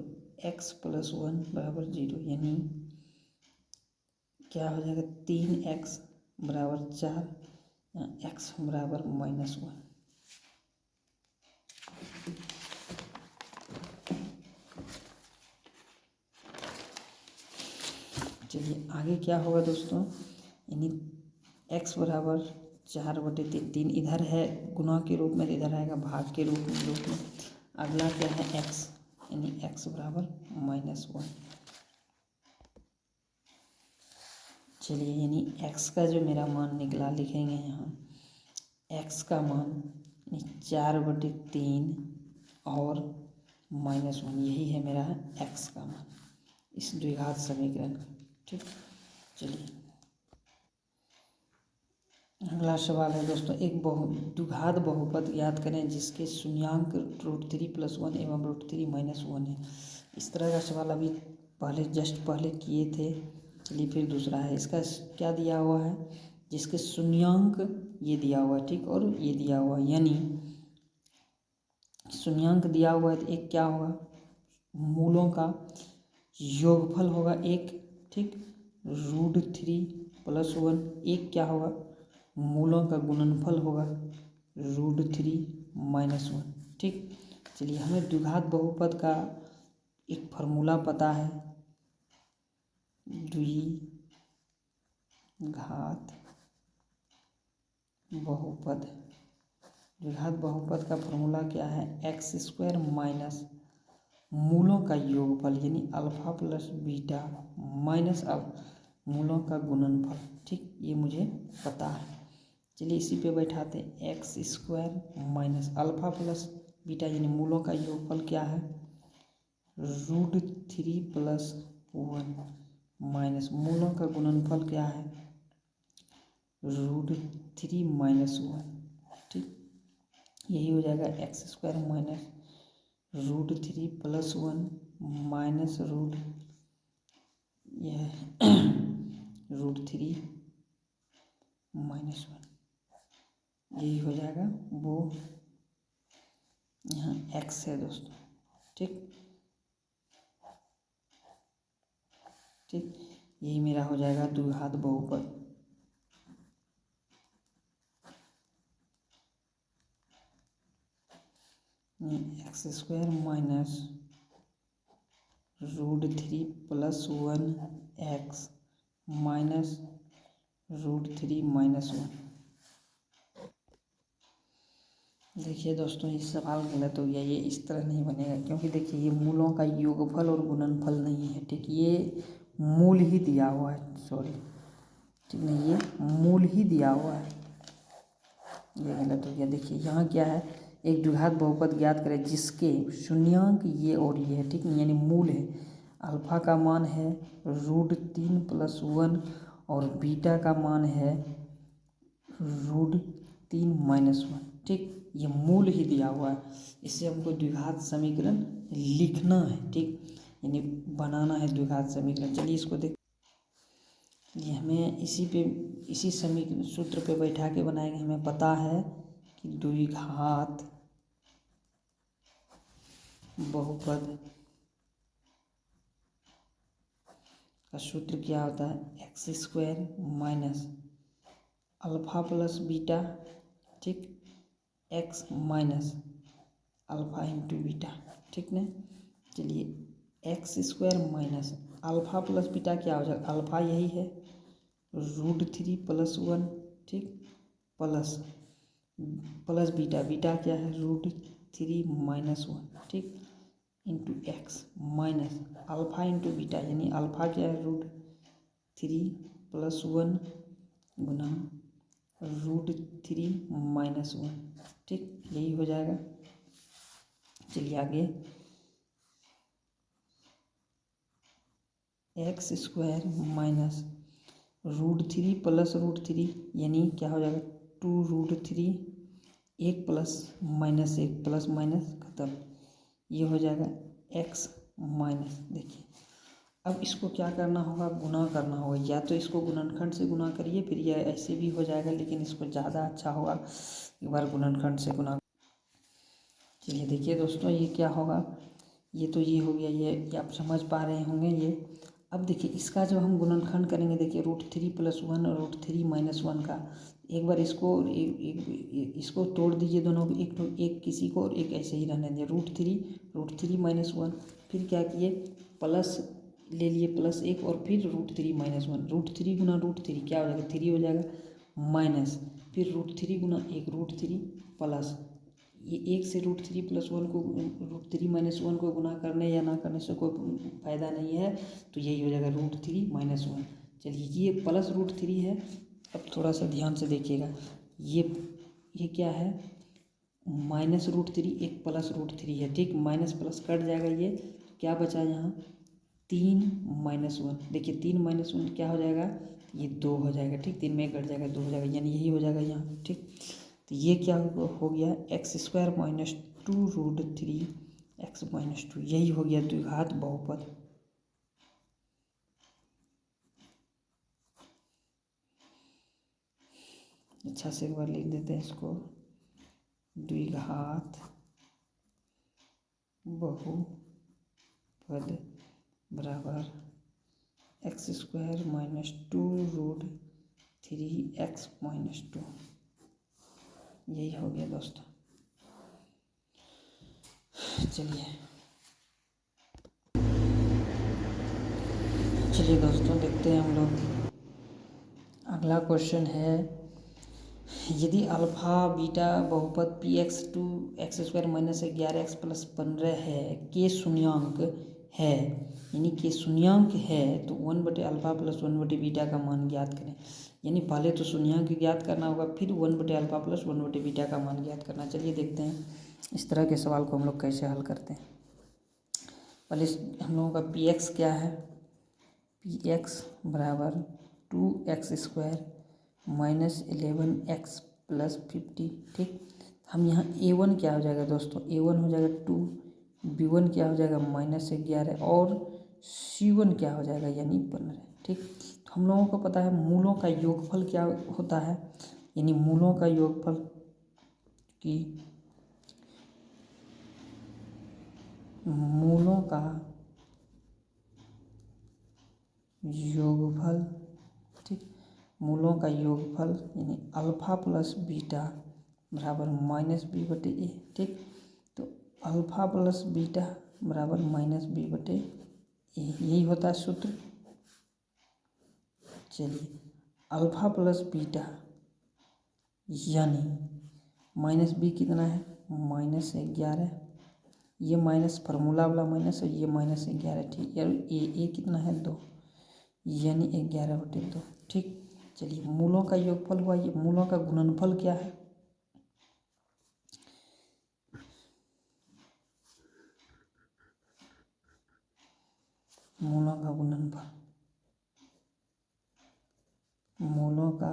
x प्लस 1 बराबर 0, यानी क्या हो जाएगा 3x बराबर 4, x बराबर -1। चलिए आगे क्या होगा दोस्तों, यानी x बराबर 4/3, 3 इधर है गुणा के रूप में, इधर आएगा भाग के रूप में। अगला क्या है x, यानी x बराबर -1। चलिए यानी x का जो मेरा मान निकला, लिखेंगे यहाँ x का मान 4/3 और -1, यही है मेरा x का मान इस द्विघात समीकरण का। ठीक, चलिए अगला सवाल है दोस्तों, एक द्विघात बहुपद याद करें जिसके शून्यांक √3 + 1 एवं √3 - 1 है। इस तरह का सवाल अभी जस्ट पहले किए थे। चलिए फिर दूसरा है, इसका क्या दिया हुआ है, जिसके शून्यांक ये दिया हुआ है, ठीक, और ये दिया हुआ है, यानी शून्यांक दिया हुआ है तो एक क्या होगा, मूलों का योगफल होगा एक, ठीक, √3 + 1, एक क्या होगा, मूलों का गुणनफल होगा √3 - 1। ठीक, चलिए हमें द्विघात बहुपद का एक फार्मूला पता है, द्विघात बहुपद। द्विघात बहुपद का फार्मूला क्या है, x² माइनस मूलों का योगफल यानी अल्फा प्लस बीटा माइनस मूलों का गुणनफल। ठीक, ये मुझे पता है। चलिए इसी पे बैठाते हैं, x² minus alpha plus beta यानी मूलों का योगफल क्या है, √3 + 1 माइनस मूलों का गुणनफल क्या है, √3 - 1। ठीक, यही हो जाएगा x² माइनस √3 + 1 माइनस √3 - 1, यही हो जाएगा, वो यहाँ x है दोस्तों। ठीक, ठीक, यही मेरा हो जाएगा द्विघात बहुपद। x² minus √3 + 1x minus √3 - 1। देखिए दोस्तों, ये सवाल गलत हो गया, ये इस तरह नहीं बनेगा, क्योंकि देखिए ये मूलों का योगफल और गुणनफल नहीं है। ठीक, ये मूल ही दिया हुआ है, सॉरी, ठीक नहीं, ये मूल ही दिया हुआ है, ये गलत हो गया। देखिए यहाँ क्या है, एक द्विघात बहुपद ज्ञात करें जिसके शून्यांक ये और ये है, ठीक, यानी मूल है, अल्फा का मान है √3 + 1 और बीटा का मान है √3 - 1। ठीक, ये मूल ही दिया हुआ है, इससे हमको द्विघात समीकरण लिखना है। ठीक, यानी बनाना है द्विघात समीकरण। चलिए इसको देख, ये हमें इसी समीकरण सूत्र पे बैठा के बनाएंगे। हमें पता है कि द्विघात बहुपद का सूत्र क्या होता है, x² minus alpha plus beta, ठीक, x minus alpha into beta. ठीक ना, चलिए x² minus alpha plus beta क्या हो जाएगा, अल्फा यही है √3 + 1, ठीक, प्लस बीटा, बीटा क्या है √3 - 1, ठीक, into x minus alpha into beta यानी अल्फा क्या है √3 + 1 गुना √3 - 1। ठीक, यही हो जाएगा। चलिए आगे, x² माइनस √3 + √3 यानी क्या हो जाएगा 2√3, एक प्लस माइनस एक प्लस माइनस खत्म, ये हो जाएगा x माइनस, देखिए अब इसको क्या करना होगा, गुना करना होगा। या तो इसको गुणनखंड से गुना करिए, फिर यह ऐसे भी हो जाएगा, लेकिन इसको ज़्यादा अच्छा होगा एक बार गुणनखंड से गुना। चलिए देखिए दोस्तों, ये क्या होगा, ये तो ये हो गया, ये आप समझ पा रहे होंगे ये। अब देखिए इसका जब हम गुणनखंड करेंगे, देखिए √3+1 और √3 - 1 का, एक बार इसको इसको तोड़ दीजिए दोनों को, एक किसी को और एक ऐसे ही रहने दीजिए। √3 - 1, फिर क्या किए, प्लस ले लिए +1 और फिर √3 - 1, √3 गुना √3 क्या हो जाएगा, 3 हो जाएगा, माइनस फिर √3 गुना 1 √3 प्लस ये 1 से √3+1 को √3 - 1 को गुना करने या ना करने से कोई फ़ायदा नहीं है, तो यही हो जाएगा √3 - 1। चलिए ये प्लस √3 है। अब थोड़ा सा ध्यान से देखिएगा, ये क्या है, -√3, एक प्लस √3 है, ठीक, माइनस प्लस कट जाएगा, ये क्या बचा यहाँ 3 - 1। देखिए 3 - 1 क्या हो जाएगा, ये 2 हो जाएगा, ठीक, 3 में कट जाएगा, 2 हो जाएगा, यानी यही हो जाएगा यहाँ, ठीक। तो ये क्या हो गया, x² - 2 √3x - 2, यही हो गया द्विघात बहुपद। अच्छा से एक बार लिख देते हैं इसको, द्विघात बहुपद बराबर x² - 2 √3x - 2, यही हो गया दोस्तों। चलिए दोस्तों देखते हैं हम लोग, अगला क्वेश्चन है, यदि अल्फा बीटा बहुपद px 2x² - 11x + 15 है, के शून्यांक है, यानी के शून्यांक है, तो 1/अल्फा + 1/बीटा का मान ज्ञात करें। यानी पहले तो शून्यांक ज्ञात करना होगा, फिर 1/अल्फा + 1/बीटा का मान ज्ञात करना। चलिए देखते हैं इस तरह के सवाल को हम लोग कैसे हल करते हैं। पहले हम लोगों का px क्या है, px बराबर 2x² - 11x + 50, ठीक। हम यहाँ a1 क्या हो जाएगा दोस्तों, a1 हो जाएगा 2, b1 क्या हो जाएगा -11 और c1 क्या हो जाएगा यानी 15, ठीक। तो हम लोगों को पता है मूलों का योगफल क्या होता है, यानी मूलों का योगफल की मूलों का योगफल, ठीक, मूलों का योगफल यानी अल्फा + बीटा बराबर -b/a, ठीक। तो अल्फा + बीटा बराबर -b/a, यही होता है सूत्र। चलिए अल्फा + बीटा यानी -b कितना है, -11, ये माइनस फार्मूला वाला माइनस है, ये -11, ठीक। यार ए कितना है 2, यानी 11/2, ठीक। चलिए मूलों का योगफल हुआ, ये मूलों का गुणनफल क्या है, मूलों का गुणनफल, मूलों का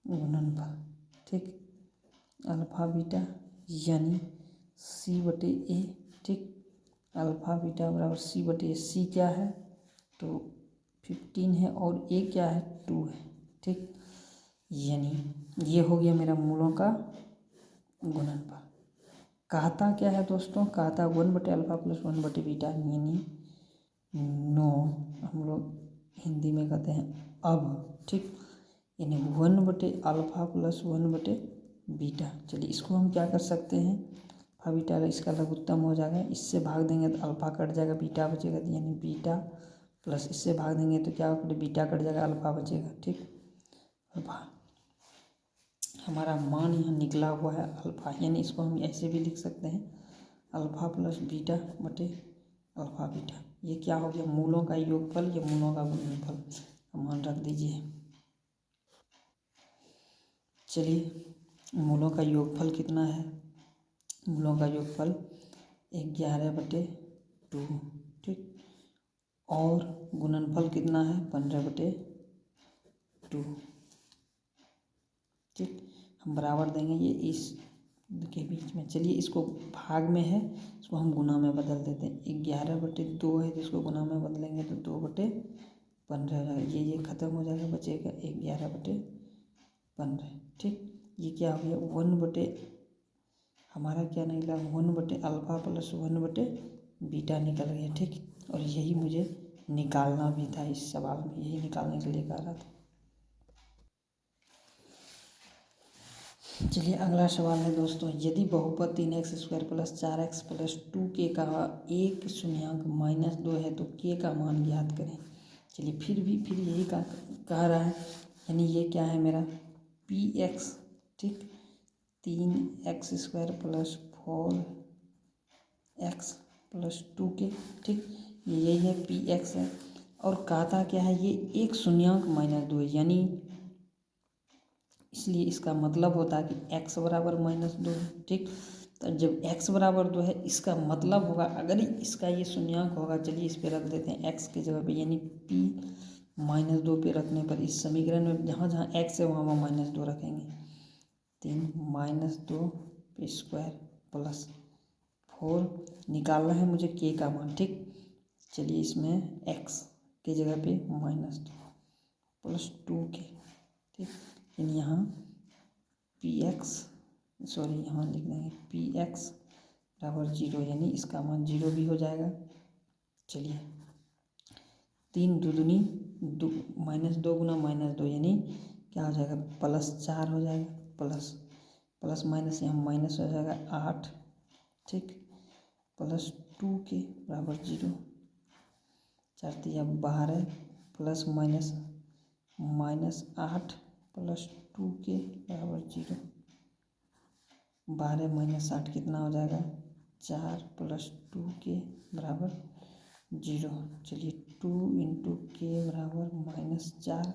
गुणनफल, ठीक, अल्फा बीटा यानी c/a, ठीक। अल्फा बीटा बराबर c/a, c क्या है तो 15 है और a क्या है 2 है, ठीक। यानी ये हो गया मेरा मूलों का गुणनफल। कहता क्या है दोस्तों, कहता 1/अल्फा + 1/बीटा, यानी 9, हम लोग हिंदी में कहते हैं अब, ठीक, यानी 1/अल्फा + 1/बीटा। चलिए इसको हम क्या कर सकते हैं, अल्फा बीटा इसका लघुत्तम हो जाएगा, इससे भाग देंगे तो अल्फा कट जाएगा, बीटा बचेगा, यानी बीटा प्लस इससे भाग देंगे तो क्या होगा, बीटा कट जाएगा, अल्फा बचेगा, ठीक। अल्फा हमारा मान यहाँ निकला हुआ है अल्फा, यानी इसको हम ऐसे भी लिख सकते हैं अल्फा + बीटा बटे अल्फा बीटा। ये क्या हो गया, मूलों का योगफल या मूलों का गुणनफल, मान रख दीजिए। चलिए मूलों का योगफल कितना है, मूलों का योगफल 11/2, ठीक, और गुणनफल कितना है 15/2, ठीक। हम बराबर देंगे ये इस के बीच में। चलिए इसको भाग में है, इसको हम गुना में बदल देते हैं। 11/2 है, जिसको गुना में बदलेंगे तो 2/15 हो जाएगा। ये ख़त्म हो जाएगा, बचेगा 11/15। ठीक, ये क्या हो गया, 1 बटे हमारा क्या निकला, 1/अल्फ़ा प्लस 1/बीटा निकल गया। ठीक, और यही मुझे निकालना भी था इस सवाल में, यही निकालने के लिए कह रहा था। चलिए अगला सवाल है दोस्तों, यदि बहुपद 3x² plus 4x plus 2k का एक शून्याङ्क -2 है तो k का मान ज्ञात करें। चलिए फिर यही कह रहा है, यानी ये क्या है मेरा px। ठीक, 3x² plus 4x plus 2k। ठीक, ये यही है px है, और कहता क्या है, ये एक शून्याङ्क -2 है, यानी इसलिए इसका मतलब होता है कि x बराबर -2 है। ठीक, तो जब x बराबर 2 है इसका मतलब होगा, अगर इसका ये शून्याङ्क होगा, चलिए इस पे रख देते हैं x की जगह पे, यानी p -2 पे रखने पर इस समीकरण में जहाँ जहाँ x है वहाँ -2 रखेंगे। 3 -2 पे स्क्वायर प्लस 4 निकालना है मुझे k का मान। ठीक, चलिए इसमें x की जगह पे -2 प्लस 2k। ठीक, यानी यहाँ यहाँ लिख देंगे px बराबर 0, यानी इसका मान 0 भी हो जाएगा। चलिए 3 दूनी -2 गुना -2 यानी क्या हो जाएगा, +4 हो जाएगा, प्लस माइनस यहाँ माइनस हो जाएगा 8। ठीक, प्लस 2k बराबर 0, 4 तिया 12 प्लस माइनस -8 प्लस 2k बराबर 0। 12 माइनस 8 कितना हो जाएगा, 4 प्लस 2k बराबर 0। चलिए 2 इंटू k बराबर -4,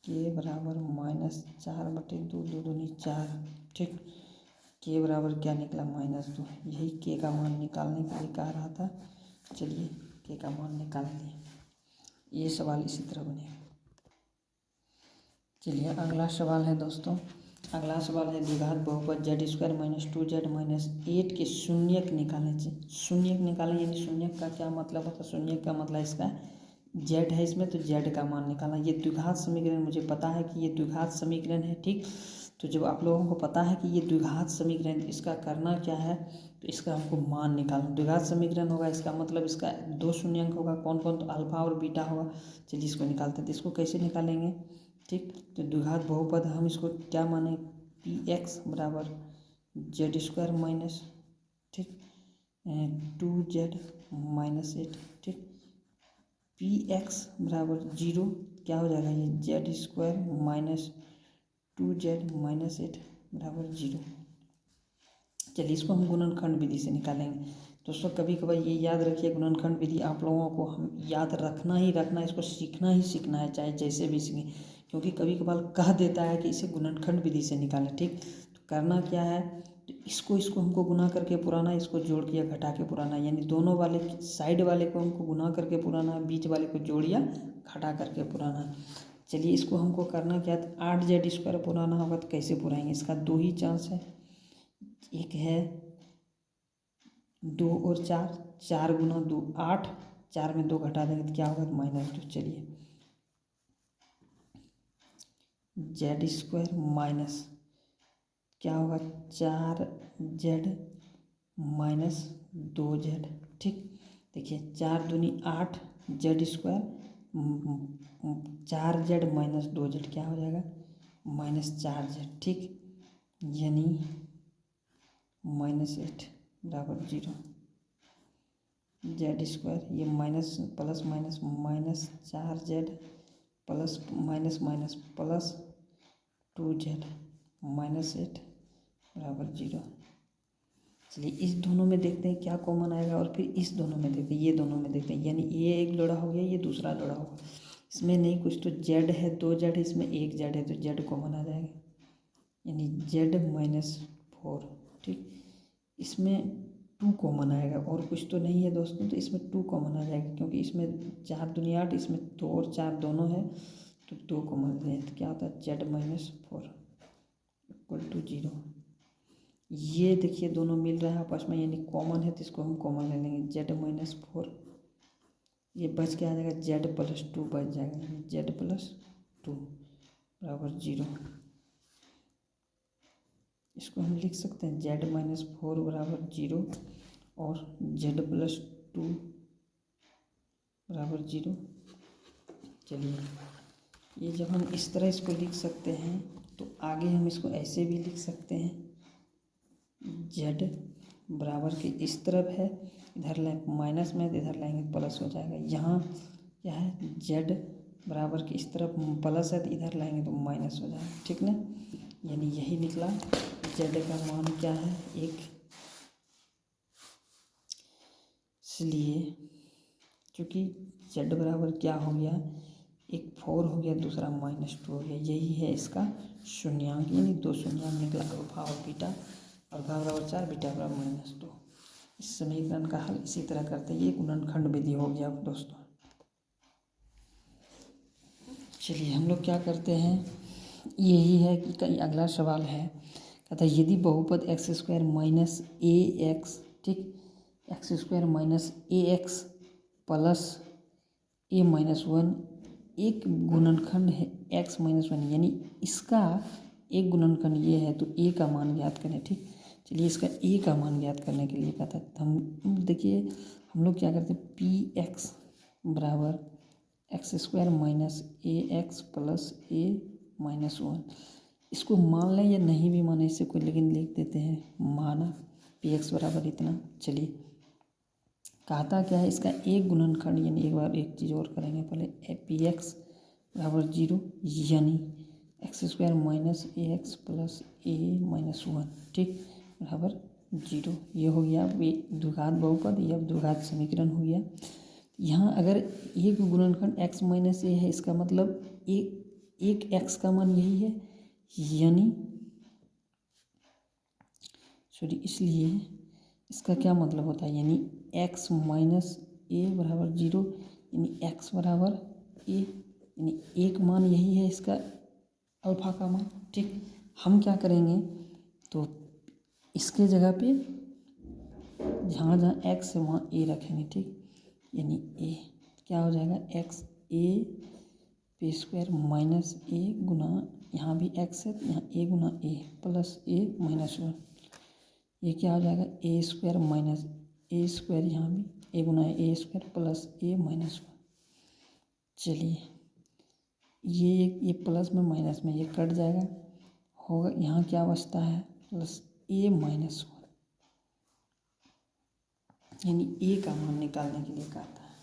k बराबर -4/2, 2 दूनी 4। ठीक, k बराबर क्या निकला, -2। यही k का मान निकालने के लिए कह रहा था। चलिए k का मान निकाल दिए। ये सवाल इसी तरह बनेगा। चलिए अगला सवाल है दोस्तों, अगला सवाल है द्विघात बहुपद z² - 2z - 8 के शून्यक निकालने चाहिए। शून्यक निकालें, यानी शून्यक का क्या मतलब होता है, शून्यक का मतलब इसका z है इसमें, तो z का मान निकालना। ये द्विघात समीकरण मुझे पता है कि ये द्विघात समीकरण है। ठीक, तो जब आप लोगों को पता है कि ये द्विघात समीकरण, इसका करना क्या है, तो इसका हमको मान निकालना। द्विघात समीकरण होगा, इसका मतलब इसका 2 शून्यंक होगा, कौन कौन, तो अल्फा और बीटा होगा। चलिए इसको निकालते हैं, तो इसको कैसे निकालेंगे। ठीक, तो द्विघात बहुपद हम इसको क्या माने, px बराबर z² माइनस, ठीक, 2z - 8। ठीक, px बराबर 0 क्या हो जाएगा, ये z² माइनस 2z - 8 बराबर 0। चलिए इसको हम गुणनखंड विधि से निकालेंगे। दोस्तों कभी कभार ये याद रखिए, गुणनखंड विधि आप लोगों को हम याद रखना ही रखना है, इसको सीखना ही सीखना है, चाहे जैसे भी सीखें, क्योंकि कभी कभार कह देता है कि इसे गुणनखंड विधि से निकालें। ठीक, तो करना क्या है, तो इसको हमको गुना करके पुराना, इसको जोड़ के या घटा के पुराना, यानी दोनों वाले साइड वाले को हमको गुना करके पुराना, बीच वाले को जोड़ या घटा करके पुराना। चलिए इसको हमको करना क्या है, 8z² पुराना होगा तो कैसे पुराएंगे, इसका 2 ही चांस है, एक है 2 और 4, 4 गुना 2 8, 4 में 2 घटा देंगे तो क्या होगा, -2। चलिए z² माइनस क्या होगा, 4z माइनस 2z। ठीक, देखिए 4 दूनी 8, z² 4z माइनस 2z क्या हो जाएगा, -4z। ठीक, यानी -8 बराबर 0। z² ये minus plus minus -4z plus minus minus plus 2z -8 बराबर 0। चलिए इस दोनों में देखते हैं क्या कॉमन आएगा, और फिर इस दोनों में देखते हैं, ये दोनों में देखते हैं, यानी ये एक जोड़ा हो गया, ये दूसरा जोड़ा होगा। इसमें नहीं कुछ, तो z है 2z है, इसमें 1z है, तो z कॉमन आ जाएगा, यानी z -4। ठीक, इसमें 2 कॉमन आएगा, और कुछ तो नहीं है दोस्तों, तो इसमें 2 कॉमन आ जाएगा, क्योंकि इसमें 4 दूनी 8, इसमें 2 और 4 दोनों है, तो 2 कॉमन है, तो क्या होता है z -4 = 0। ये देखिए दोनों मिल रहा है आपस में, यानी कॉमन है, तो इसको हम कॉमन ले लेंगे। Z-4 ये बच के आ जाएगा, Z+2 बच जाएगा, Z+2 बराबर 0। इसको हम लिख सकते हैं Z-4 बराबर 0 और Z+2 बराबर 0। चलिए, ये जब हम इस तरह इसको लिख सकते हैं तो आगे हम इसको ऐसे भी लिख सकते हैं, Z बराबर के इस तरफ है, इधर माइनस में, इधर लाएंगे प्लस हो जाएगा। यहाँ क्या है, Z बराबर के इस तरफ प्लस है, तो इधर लाएंगे तो माइनस हो जाएगा, ठीक ना। यानी यही निकला, Z का मान क्या है 1। इसलिए चूँकि Z बराबर क्या हो गया, एक 4 हो गया, दूसरा -2 हो गया, यही है इसका शून्यांक, यानी 2 शून्यांक निकला, अल्फा और बीटा। अल्फा बराबर 4, बीटा बराबर -2। इस समीकरण का हल इसी तरह करते हैं। ये गुणनखंड विधि हो गया दोस्तों। चलिए हम लोग क्या करते हैं, यही है कि कई अगला सवाल है, कहता है यदि बहुपद x² माइनस ए एक्स, ठीक, x² minus A x plus a - 1 एक गुणनखंड है x-1, यानी इसका एक गुणनखंड ये है, तो a का मान ज्ञात करें, ठीक। चलिए इसका a का मान ज्ञात करने के लिए कहता है, हम देखिए हम लोग क्या करते हैं, px बराबर x² minus A x plus a - 1, इसको मान लें या नहीं भी माने इससे कोई, लेकिन लिख देते हैं माना px बराबर इतना। चलिए कहता क्या है, इसका एक गुणनखंड, यानी एक बार एक चीज़ और करेंगे पहले, px बराबर 0, यानी x² minus A x plus a - 1, ठीक, बराबर 0। ये हो गया, अब ये द्विघात बहुपद, या द्विघात समीकरण हो गया। यहाँ अगर एक गुणनखंड x माइनस a है, इसका मतलब एक x का मान यही है, यानी सॉरी, इसलिए इसका क्या मतलब होता है, यानी x माइनस ए बराबर 0, यानी x बराबर a, यानी एक मान यही है इसका अल्फा का मान, ठीक। हम क्या करेंगे, तो इसके जगह पे जहाँ जहाँ x है वहाँ a रखेंगे, ठीक, यानी a क्या हो जाएगा, x a p square minus a गुना, यहाँ भी x है तो यहाँ a Guna a plus a - 1, ये क्या हो जाएगा, a² माइनस a², यहाँ भी a Guna a² plus a - 1। चलिए ये प्लस में माइनस में ये कट जाएगा, होगा यहाँ क्या बचता है, प्लस a - 1, यानी a का मान निकालने के लिए कहता है।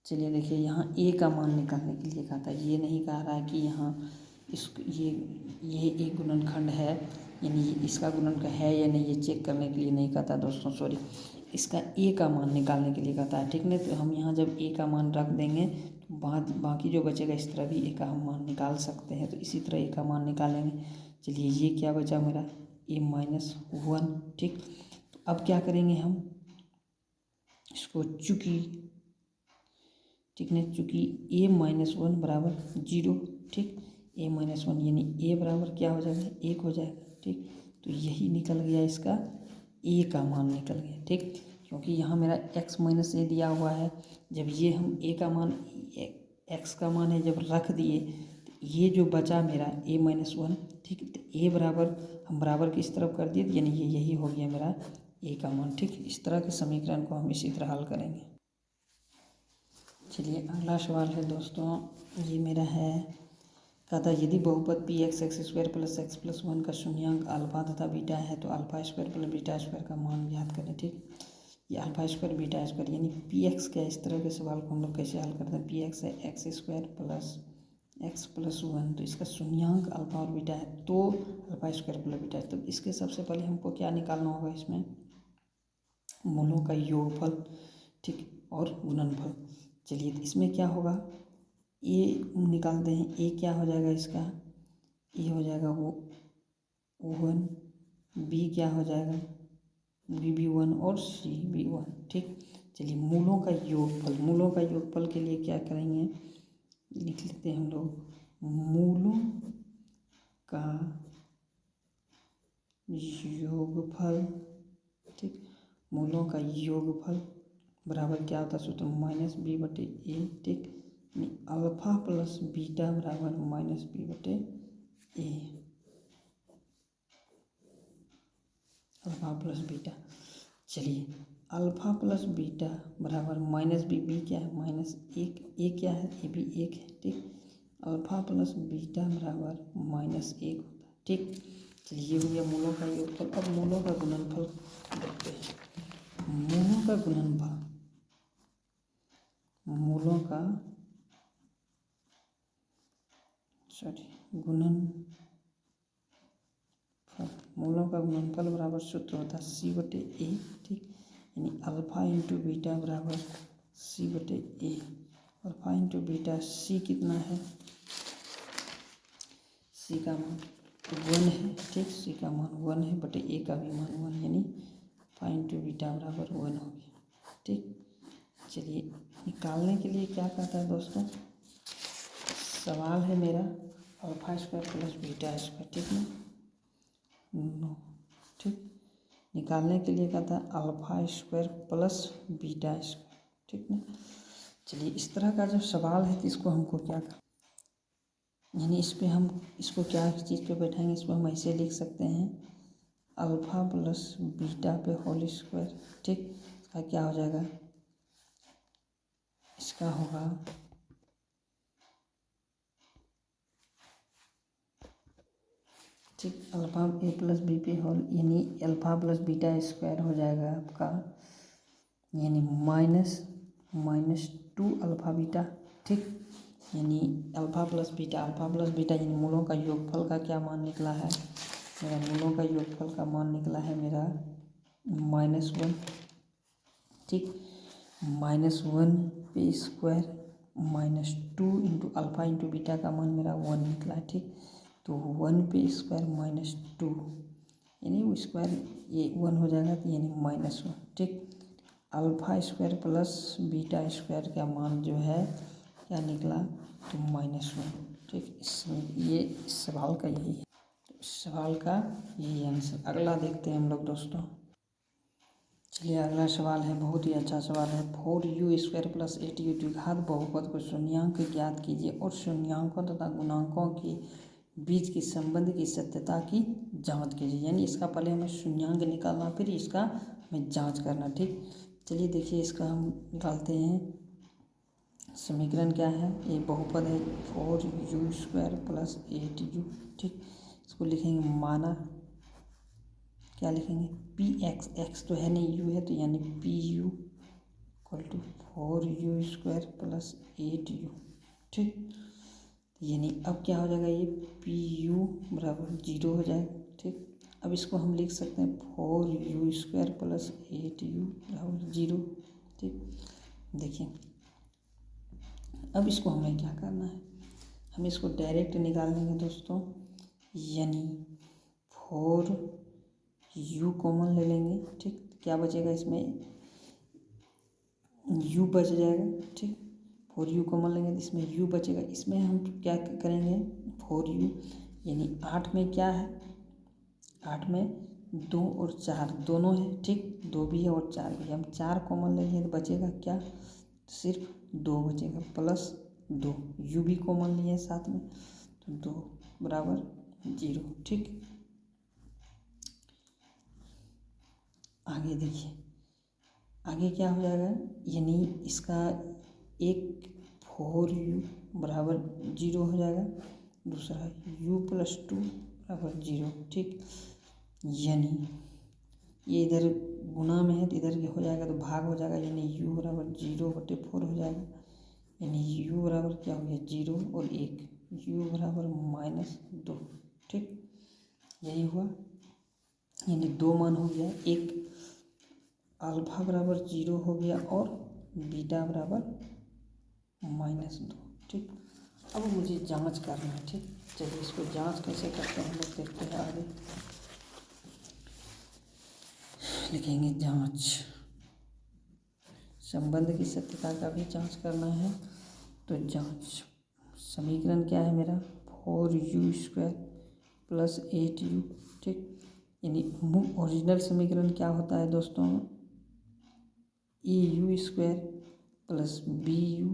चलिए देखिए, यहाँ a का मान निकालने के लिए कहता है, ये नहीं कह रहा है कि यहाँ ये एक गुणनखंड है, यानी इसका गुणनखंड है या नहीं, ये चेक करने के लिए नहीं कहता दोस्तों, सॉरी, इसका a का मान निकालने के लिए कहता है, ठीक नहीं। तो हम यहाँ जब a का मान रख देंगे तो बाकी जो बचेगा इस तरह भी a का हम मान निकाल सकते हैं, तो इसी तरह a का मान निकालेंगे। चलिए ये क्या बचा मेरा, a - 1, ठीक। तो अब क्या करेंगे हम इसको, चूँकि ठीक है, चूँकि a - 1 बराबर 0, ठीक, a - 1 यानी a बराबर क्या हो जाएगा, 1 हो जाएगा, ठीक। तो यही निकल गया, इसका a का मान निकल गया, ठीक, क्योंकि यहाँ मेरा x - a दिया हुआ है। जब ये हम a का मान, x का मान है जब रख दिए, तो ये जो बचा मेरा a - 1, ठीक, तो a बराबर हम बराबर की इस तरफ कर दिए, यानी ये यही हो गया मेरा a का मान, ठीक। इस तरह के समीकरण को हम इसी तरह हल करेंगे। चलिए अगला सवाल है दोस्तों, ये मेरा है, कहता है यदि बहुपद px² प्लस x+1 का शून्यांक अल्फा तथा बीटा है, तो α² प्लस β² का मान ज्ञात करें, ठीक। ये α² β², यानी px क्या है, इस तरह के सवाल को हम लोग कैसे हल करते हैं, px है x² प्लस x+1, तो इसका शून्यांक अल्फा और बीटा है, तो α² प्लस बीटा, तो इसके सबसे पहले हमको क्या निकालना होगा, इसमें मूलों का योगफल, ठीक, और गुणनफल। चलिए तो इसमें क्या होगा, ए निकालते हैं, ए क्या हो जाएगा इसका, ए हो जाएगा वो 1, बी क्या हो जाएगा बी 1 और सी बी 1, ठीक। चलिए मूलों का योगफल के लिए क्या करेंगे, लिख लेते हैं हम लोग, मूलों का योगफल, ठीक, मूलों का योगफल बराबर क्या होता है सूत्र -b/a, ठीक, यानी अल्फा प्लस बीटा बराबर -b/a, अल्फा प्लस बीटा। चलिए अल्फा प्लस बीटा बराबर -b क्या है -1, ए क्या है ए भी 1 है, ठीक, अल्फा प्लस बीटा बराबर -1 होता है, ठीक। चलिए ये हो गया मूलों का योगफल। अब मूलों का गुणनफल देखते हैं। मूलों का गुणनफल, मूलों का गुणनफल, मूलों का गुणनफल बराबर सूत्र होता है c/a, ठीक, यानी अल्फा इंटू बीटा बराबर c/a। Alpha into beta, c कितना है, c का मान 1 है, ठीक, c का मान 1 है बटे a का भी मान 1, यानी अल्फा इंटू बीटा बराबर 1 हो गया, ठीक। चलिए निकालने के लिए क्या कहता है दोस्तों, सवाल है मेरा alpha square plus beta square, ठीक ना, नो, ठीक, निकालने के लिए कहता है alpha square plus beta square, ठीक ना। चलिए इस तरह का जब सवाल है तो इसको हमको क्या कर, यानी इस पे हम इसको क्या चीज़ पे बैठाएंगे, इसको हम ऐसे लिख सकते हैं अल्फा प्लस बीटा पे होल स्क्वायर, ठीक, इसका क्या हो जाएगा, इसका होगा ठीक अल्फा ए प्लस बी पे होल, यानी अल्फा प्लस बीटा स्क्वायर हो जाएगा आपका, यानी -2 अल्फा बीटा, ठीक, यानी अल्फा प्लस बीटा यानी मूलों का योगफल का क्या मान निकला है मेरा, मूलों का योगफल का मान निकला है मेरा -1, ठीक, -1 पे square -2 into alpha into beta का मान मेरा 1 निकला है, ठीक, तो 1 पे स्क्वायर -2 यानी वो स्क्वायर ये 1 हो जाएगा, तो यानी -1, ठीक। Alpha square plus beta square का मान जो है क्या निकला, तो -1, ठीक। इसमें ये इस सवाल का यही है, तो इस सवाल का यही आंसर। अगला देखते हैं हम लोग दोस्तों। चलिए अगला सवाल है, बहुत ही अच्छा सवाल है। 4u² प्लस 8u द्विघात बहुपद को शून्यांक ज्ञात कीजिए और शून्यांकों तथा गुणांकों के बीच के संबंध की सत्यता की जांच कीजिए। यानी इसका पहले हमें शून्यांक निकालना, फिर इसका हमें जांच करना, ठीक। चलिए देखिए इसका हम निकालते हैं। समीकरण क्या है, ये बहुपद है 4u² प्लस 8u, ठीक। इसको लिखेंगे माना, क्या लिखेंगे x तो है नहीं, u है, तो यानी pu = 4u² प्लस 8u, ठीक। यानी अब क्या हो जाएगा, ये pu बराबर 0 हो जाएगा, ठीक। अब इसको हम लिख सकते हैं 4u² प्लस 8u बराबर 0, ठीक। देखिए अब इसको हमें क्या करना है, हम इसको डायरेक्ट निकाल लेंगे दोस्तों, यानी 4u कॉमन ले लेंगे, ठीक। क्या बचेगा इसमें, u बच जाएगा, ठीक। 4u कॉमन लेंगे तो इसमें u बचेगा, इसमें हम क्या करेंगे 4u, यानी 8 में क्या है, 8 में 2 और 4 दोनों है, ठीक, 2 भी है और 4 भी है। हम 4 कॉमन लेंगे तो बचेगा क्या, सिर्फ 2 बचेगा, प्लस 2 u भी कॉमन लिए साथ में, तो 2 बराबर 0, ठीक। आगे देखिए आगे क्या हो जाएगा, यानी इसका एक 4u बराबर 0 हो जाएगा, दूसरा u + 2 बराबर 0, ठीक। यानी ये इधर गुना में है तो इधर हो जाएगा तो भाग हो जाएगा, यानी u बराबर 0/4 हो जाएगा, यानी u बराबर क्या हो गया 0 और 1, u बराबर -2, ठीक। यही हुआ, यानी 2 मान हो गया, एक अल्फा बराबर 0 हो गया और बीटा बराबर -2, ठीक। अब मुझे जांच करना है, ठीक। चलिए इसको जांच कैसे करते हैं हम लोग देखते हैं आगे। लिखेंगे जांच, संबंध की सत्यता का भी जांच करना है, तो जांच समीकरण क्या है मेरा 4u² प्लस 8u, ठीक। यानी ओरिजिनल समीकरण क्या होता है दोस्तों, A U square plus B U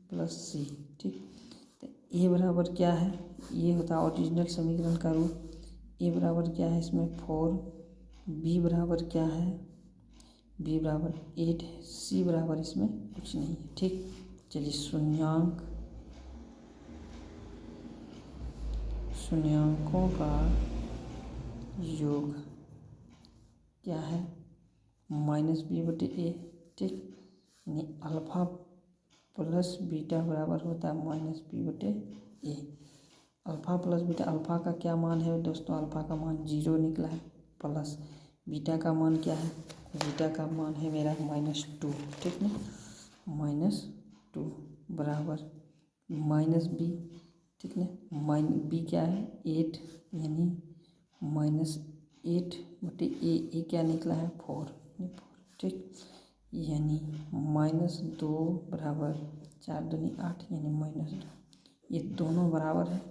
plus C. ठीक, तो ए बराबर क्या है, ये होता है ओरिजिनल समीकरण का रूप। ए बराबर क्या है इसमें 4, बी बराबर क्या है, बी बराबर 8 है, सी बराबर इसमें कुछ नहीं है। ठीक, चलिए शून्यांकों का योग क्या है, -b/a। ठीक, यानी अल्फा प्लस बीटा बराबर होता है -b/a। Alpha plus beta, alpha का क्या मान है दोस्तों, अल्फा का मान 0 निकला है, प्लस बीटा का मान क्या है, बीटा का मान है मेरा -2। ठीक ना, -2 बराबर -b। ठीक ना, बी क्या है 8, यानी -8/a क्या निकला है 4। ठीक, यानी -2 बराबर 4 दूनी 8, यानी -2। ये दोनों बराबर है,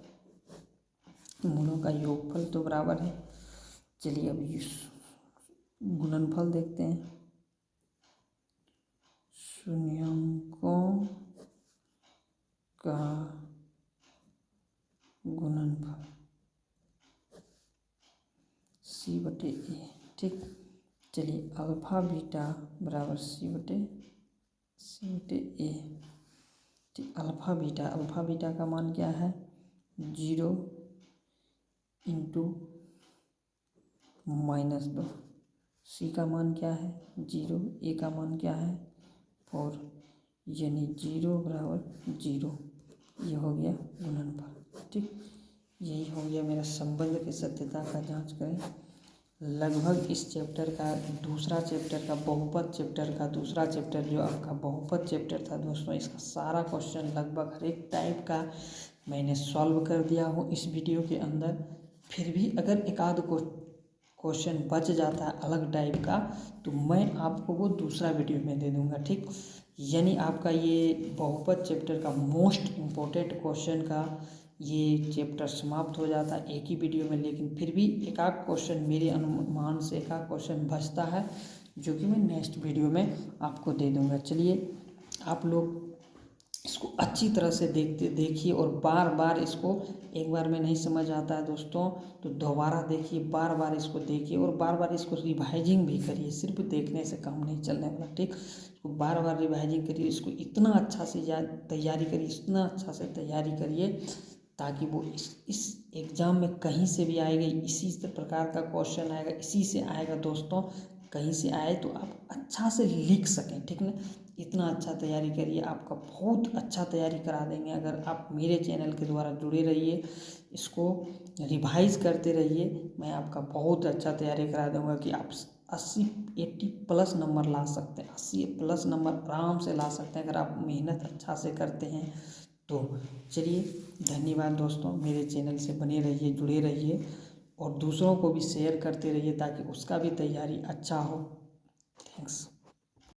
मूलों का योगफल तो बराबर है। चलिए अब गुणनफल देखते हैं। शून्यांकों का गुणनफल c/a। ठीक, चलिए अल्फा बीटा बराबर c/a। ठीक, अल्फा बीटा का मान क्या है 0 इंटू -2। सी का मान क्या है 0, ए का मान क्या है 4, यानी 0 बराबर 0। ये हो गया गुणनफल। ठीक, यही हो गया मेरा संबंध की सत्यता का जांच करें। लगभग इस चैप्टर का दूसरा चैप्टर का बहुपद चैप्टर का दूसरा चैप्टर जो आपका बहुपद चैप्टर था दोस्तों, इसका सारा क्वेश्चन लगभग हर एक टाइप का मैंने सॉल्व कर दिया हूँ इस वीडियो के अंदर। फिर भी अगर एक आध क्वेश्चन बच जाता है अलग टाइप का, तो मैं आपको वो दूसरा वीडियो में दे दूंगा। ठीक, यानी आपका ये बहुपद चैप्टर का मोस्ट इम्पोर्टेंट क्वेश्चन का ये चैप्टर समाप्त हो जाता है एक ही वीडियो में। लेकिन फिर भी एक आध क्वेश्चन मेरे अनुमान से एक आध क्वेश्चन बचता है, जो कि मैं नेक्स्ट वीडियो में आपको दे दूंगा। चलिए आप लोग इसको अच्छी तरह से देखिए और बार बार इसको, एक बार में नहीं समझ आता है दोस्तों तो दोबारा देखिए, बार बार इसको देखिए और बार बार इसको रिवाइजिंग भी करिए। सिर्फ देखने से काम नहीं चलने वाला। ठीक, इसको बार बार रिवाइजिंग करिए, इसको इतना अच्छा से तैयारी करिए, इतना अच्छा से तैयारी करिए ताकि वो इस एग्ज़ाम में कहीं से भी आएगा, इसी प्रकार का क्वेश्चन आएगा, इसी से आएगा दोस्तों, कहीं से आए तो आप अच्छा से लिख सकें। ठीक ना, इतना अच्छा तैयारी करिए, आपका बहुत अच्छा तैयारी करा देंगे अगर आप मेरे चैनल के द्वारा जुड़े रहिए, इसको रिवाइज करते रहिए। मैं आपका बहुत अच्छा तैयारी करा दूंगा कि आप 80 प्लस नंबर ला सकते हैं, 80 प्लस नंबर आराम से ला सकते हैं अगर आप मेहनत अच्छा से करते हैं तो। चलिए धन्यवाद दोस्तों, मेरे चैनल से बने रहिए, जुड़े रहिए और दूसरों को भी शेयर करते रहिए ताकि उसका भी तैयारी अच्छा हो। थैंक्स।